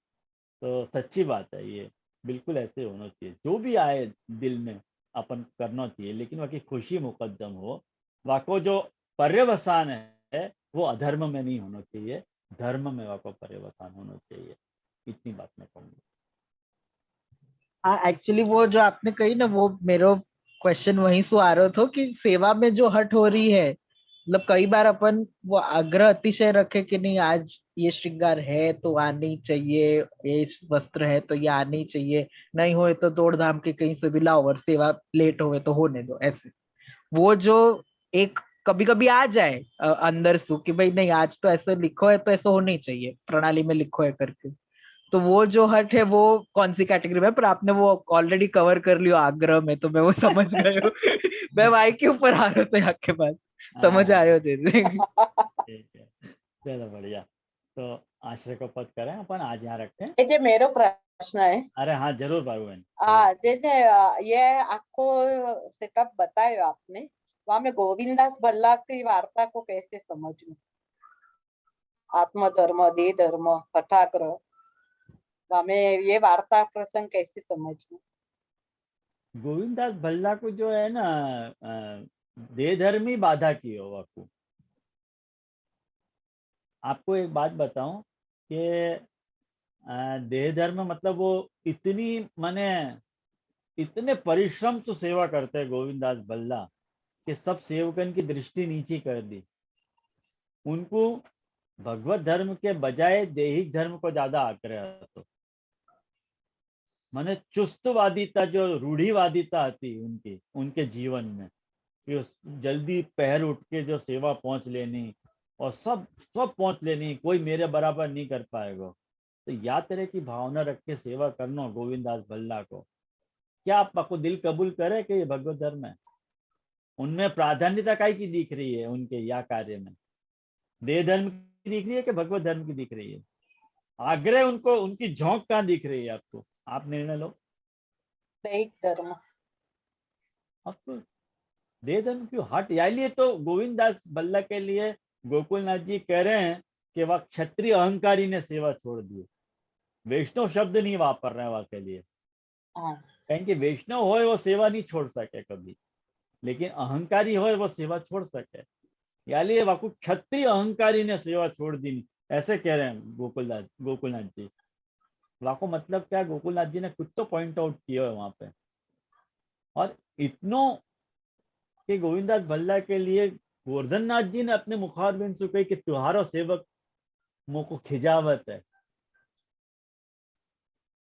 Speaker 1: तो सच्ची बात है, ये बिल्कुल ऐसे होना चाहिए, जो भी आए दिल में अपन करना चाहिए, लेकिन वह की खुशी मुकद्दम हो। वाको जो पर्यवसान है वो अधर्म में नहीं होना चाहिए, धर्म में वाको पर्यवसान होना चाहिए। इतनी बात मैं कहूँगी।
Speaker 3: हाँ, एक्चुअली वो जो आपने कही ना, वो मेरा क्वेश्चन वहीं से आ रहा था कि सेवा में जो हट हो रही है, मतलब कई बार अपन वो आग्रह अतिशय रखे कि नहीं आज ये श्रृंगार है तो आनी चाहिए, ये वस्त्र है तो ये आनी चाहिए, नहीं होए तो दौड़ धाम के कहीं से भी लाओ, और सेवा लेट होए तो होने दो, ऐसे वो जो एक कभी कभी आ जाए अंदर सु कि भाई नहीं आज तो ऐसे लिखो है तो ऐसा होना ही चाहिए, प्रणाली में लिखो है करके। तो वो जो हट है वो कौन सी कैटेगरी में? पर आपने वो ऑलरेडी कवर कर लियो आग्रह में, तो मैं वो समझ गई हूँ। मैं वाई के ऊपर आ रहा था आपके पास, समझ आयो दीदी।
Speaker 1: ठीक है, चलो बढ़िया। तो आश्रय को पद करें अपन, आज यहाँ रखें।
Speaker 5: ये जो मेरा प्रश्न है,
Speaker 1: अरे हाँ जरूर बाबूबेन।
Speaker 5: ये आपको सेटअप बतायो आपने, वहां में गोविंदास भल्ला की वार्ता को कैसे समझूं? आत्मधर्म, देह धर्म, हठाग्रह, वहां में ये वार्ता प्रसंग कैसे समझूं?
Speaker 1: गोविंदास भल्ला को जो है ना देह धर्म ही बाधा की हो वाकू। आपको एक बात बताऊं कि देह धर्म मतलब वो इतनी माने इतने परिश्रम तो सेवा करते हैं गोविंदास भल्ला कि सब सेवकन की दृष्टि नीची कर दी। उनको भगवत धर्म के बजाय दैहिक धर्म को ज्यादा आग्रह था। माने चुस्तवादिता, जो रूढ़िवादिता आती उनकी उनके जीवन में, कि जल्दी पहर उठ के जो सेवा पहुंच लेनी और सब पहुंच लेनी, कोई मेरे बराबर नहीं कर पाएगा। तो या तरह की भावना रख के सेवा करना गोविंदास भल्ला को, क्या आपको दिल कबूल करे कि ये भगवत धर्म है? उनमें प्राधान्यता काय की दिख रही है उनके या कार्य में? देह धर्म की दिख रही है कि भगवत धर्म की दिख रही है? आग्रह उनको, उनकी झोंक कहाँ दिख रही है आपको? आप निर्णय लो।
Speaker 5: दैहिक धर्म।
Speaker 1: आपको देह धर्म क्यों हट? या लिए तो गोविंदास भल्ला के लिए गोकुलनाथ जी कह रहे हैं कि वह क्षत्रिय अहंकारी ने सेवा छोड़ दी। वैष्णव शब्द नहीं वापर रहे वहां के लिए।
Speaker 5: हाँ।
Speaker 1: કારણ કે વૈષ્ણવ હોય वो सेवा नहीं छोड़ सके कभी, लेकिन अहंकारी હોય वो सेवा छोड़ सके। यानी वाकु क्षत्रिय अहंकारी ने सेवा छोड़ दी, ऐसे कह रहे हैं गोकुलनाथ जी। वाको मतलब क्या, गोकुलनाथ जी ने कुछ तो पॉइंट आउट किया है वहां पे। और इतनों कि गोविंदास भल्ला के लिए गोवर्धन नाथ जी ने अपने मुखारबिंद से कही कि तुम्हारा सेवक मोको खिजावत है,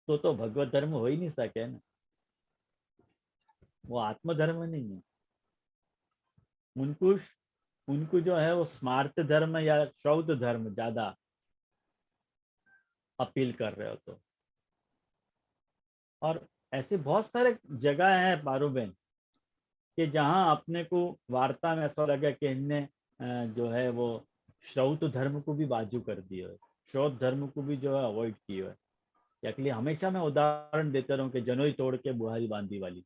Speaker 1: तो भगवत धर्म हो ही नहीं सके ना, वो आत्मधर्म नहीं है। उनको उनको जो है वो स्मार्त धर्म या श्रौत धर्म ज्यादा अपील कर रहे हो तो। और ऐसे बहुत सारे जगह है पारुबेन कि जहां अपने को वार्ता में ऐसा लगा कि इनने जो है वो श्रौत धर्म को भी बाजू कर दिया है, श्रौत धर्म को भी जो है अवॉइड किया है। या के लिए हमेशा मैं उदाहरण देता रहूं कि जनोई तोड़ के बुहारी बांधी वाली।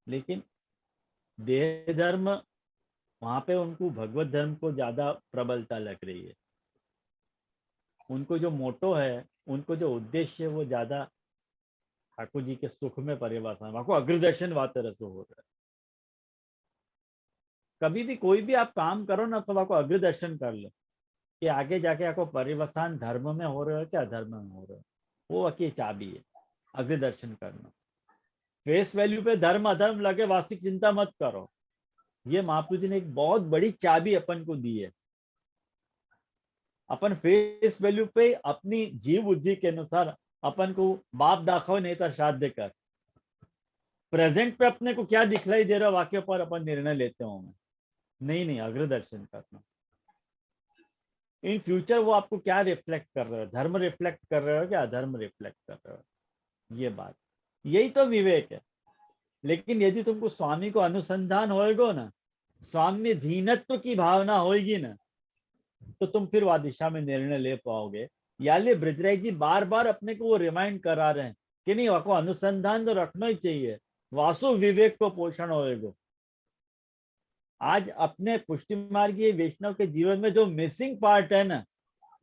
Speaker 1: लेकिन देह धर्म वहां पे उनको भगवत धर्म को ज्यादा प्रबलता लग रही है। उनको जो मोटो है, उनको जो उद्देश्य है वो ज्यादा ठाकुर जी के सुख में परिवासन, वहां को अग्रदर्शन वात रसो हो रहा है। कभी भी कोई भी आप काम करो ना तो वहां को अग्रदर्शन कर लो कि आगे जाके आपको परिवर्तन धर्म में हो रहा है क्या अधर्म में हो रहा है, वो की चाबी है अग्रदर्शन करना। फेस वैल्यू पे धर्म अधर्म लगे, वास्तविक चिंता मत करो। ये महाप्रभु जी ने एक बहुत बड़ी चाबी अपन को दी है। अपन फेस वैल्यू पे अपनी जीव बुद्धि के अनुसार अपन को बाप दाखव नहीं था श्राद्ध कर, प्रेजेंट पे अपने को क्या दिखलाई दे रहा वाक्य पर अपन निर्णय लेते हो। नहीं अग्रदर्शन करना। इन फ्यूचर वो आपको क्या रिफ्लेक्ट कर रहे हो, धर्म रिफ्लेक्ट कर रहे हो क्या अधर्म रिफ्लेक्ट कर रहे हो, ये बात, यही तो विवेक है। लेकिन यदि तुमको स्वामी को अनुसंधान होएगा ना, स्वामी धीनत्व की भावना होगी ना, तो तुम फिर वह दिशा में निर्णय ले पाओगे। यानी ब्रजराज जी बार बार अपने को वो रिमाइंड करा रहे हैं कि नहीं वह अनुसंधान तो रखना ही चाहिए, वासु विवेक को पोषण होएगा। आज अपने पुष्टि मार्गीय वैष्णव के जीवन में जो मिसिंग पार्ट है ना,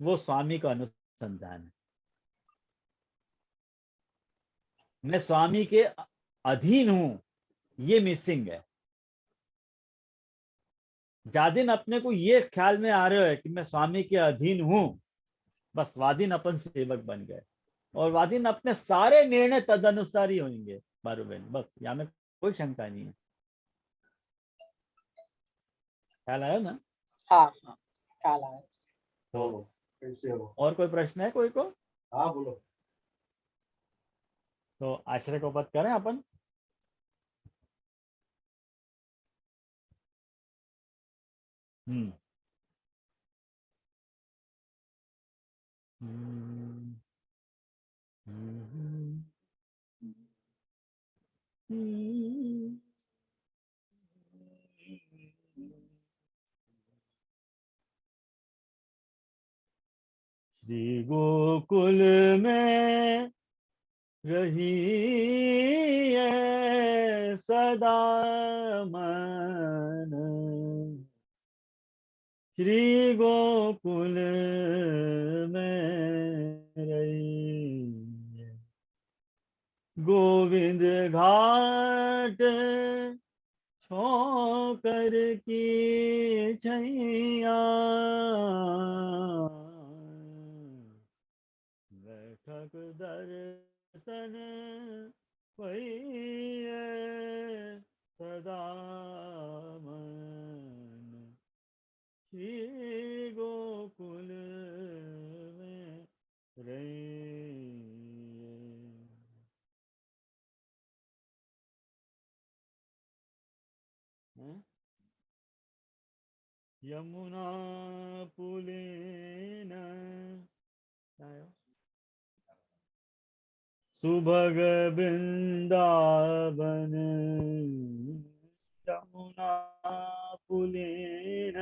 Speaker 1: वो स्वामी का अनुसंधान है। मैं स्वामी के अधीन हूं, ये मिसिंग है। ज्यादा दिन अपने को ये ख्याल में आ रहे है कि मैं स्वामी के अधीन हूं, बस वादिन अपन सेवक बन गए और वादिन अपने सारे निर्णय तदनुसार ही होंगे बहन। बस यहाँ में कोई शंका नहीं है। ख्याल आया ना?
Speaker 5: हाँ हाँ ख्याल आया।
Speaker 1: तो और कोई प्रश्न है कोई को?
Speaker 6: हाँ बोलो।
Speaker 1: तो आश्रय को पद करें अपन। हम्म श्री गोकुल में रही है सदा मन, श्री गोकुल में रही है। गोविंद घाट छोकर की छैया, बैठक दर्शन वही सदा मन, श्री गोकुल में रही। यमुना पुलेन सुभग वृंदावन, यमुना पुलेन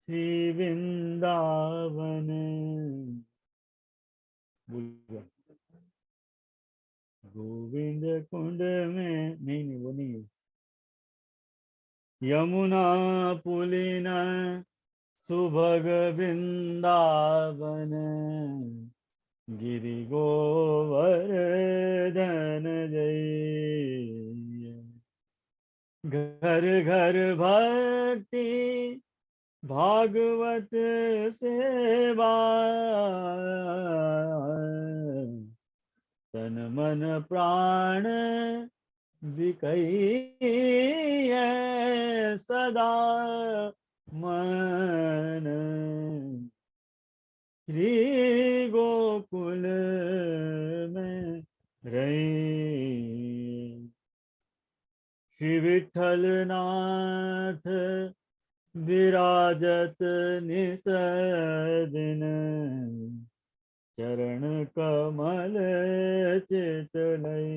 Speaker 1: श्री वृंदावन, गोविंद कुंड में नहीं वो नहीं है। यमुना पुलिन सुभग वृंदावन, गिरि गोवर्धन जय। घर घर भक्ति भागवत सेवा, तन मन प्राण बिकई सदा मन। श्री गोकुल में रही, श्री विठल नाथ विराजत निस दिन, चरण कमल चित लई।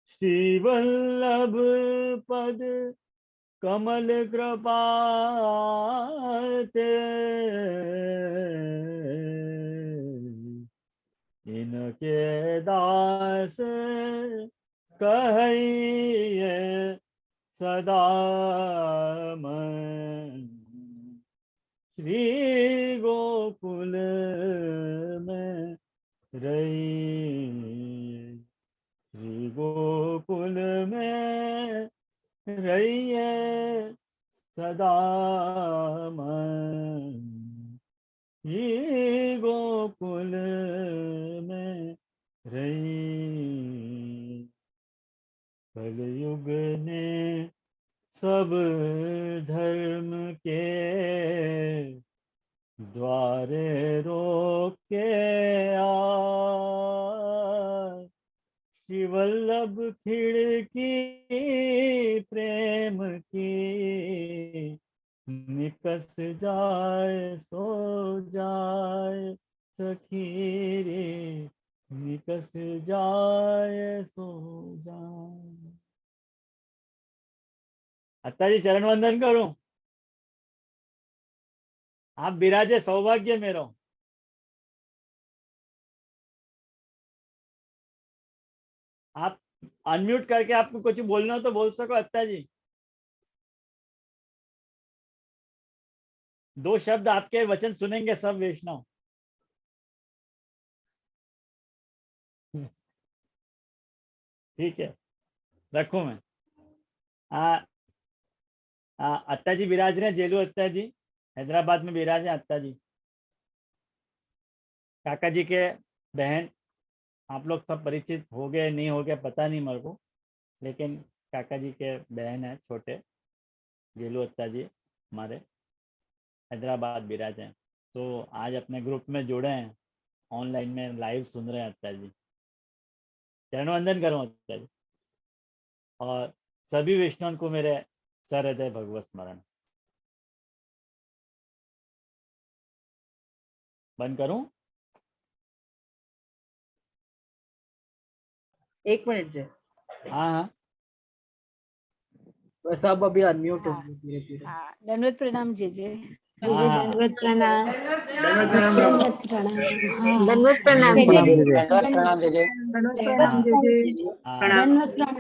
Speaker 1: श्री वल्लभ पद कमल कृपाते, इनके दास कहिए सदा मन। श्री गोकुल में रही, श्री गोकुल में रहिए सदा मन। श्री गोकुल में रही, कलयुग ने सब धर्म के द्वारे रोके आ, श्री वल्लभ खिड़की प्रेम की, निकस जाए सो जाए सखी रे, निकस जाए सो जाए। अत्ताजी चरण वंदन करूं? आप बिराजे सौभाग्य मेरो। आप अनम्यूट करके आपको कुछ बोलना हो तो बोल सको अत्ताजी। 2 शब्द आपके वचन सुनेंगे सब वैष्णव। ठीक है, रखूं मैं। अत्ताजी विराज रहे, जेलू अत्ताजी हैदराबाद में विराज है। अत्ताजी काका जी के बहन, आप लोग सब परिचित हो गए नहीं हो गए पता नहीं मेरे को, लेकिन काका जी के बहन है छोटे, जेलू अत्ताजी हमारे हैदराबाद विराज हैं। तो आज अपने ग्रुप में जुड़े हैं, ऑनलाइन में लाइव सुन रहे हैं अत्ताजी। चरण वंदन करूं अत्ताजी, और सभी वैष्णव को मेरे सहृदय भगवत स्मरण। बंद करूं?
Speaker 3: 1 मिनट जे।
Speaker 1: हाँ हाँ,
Speaker 3: सब अभी अनम्यूट होंगे धीरे धीरे।
Speaker 2: दंडवत प्रणाम जीजे।
Speaker 1: हाँ, हाँ।
Speaker 2: दंडवत प्रणाम।
Speaker 1: दंडवत प्रणाम।
Speaker 2: दंडवत प्रणाम। दंडवत प्रणाम
Speaker 6: दंडवत
Speaker 2: जीजे।
Speaker 6: प्रणाम जय जय।
Speaker 2: दंडवत
Speaker 1: हाँ,
Speaker 2: प्रणाम जीजे।
Speaker 1: हाँ।
Speaker 2: दंडवत प्रणाम।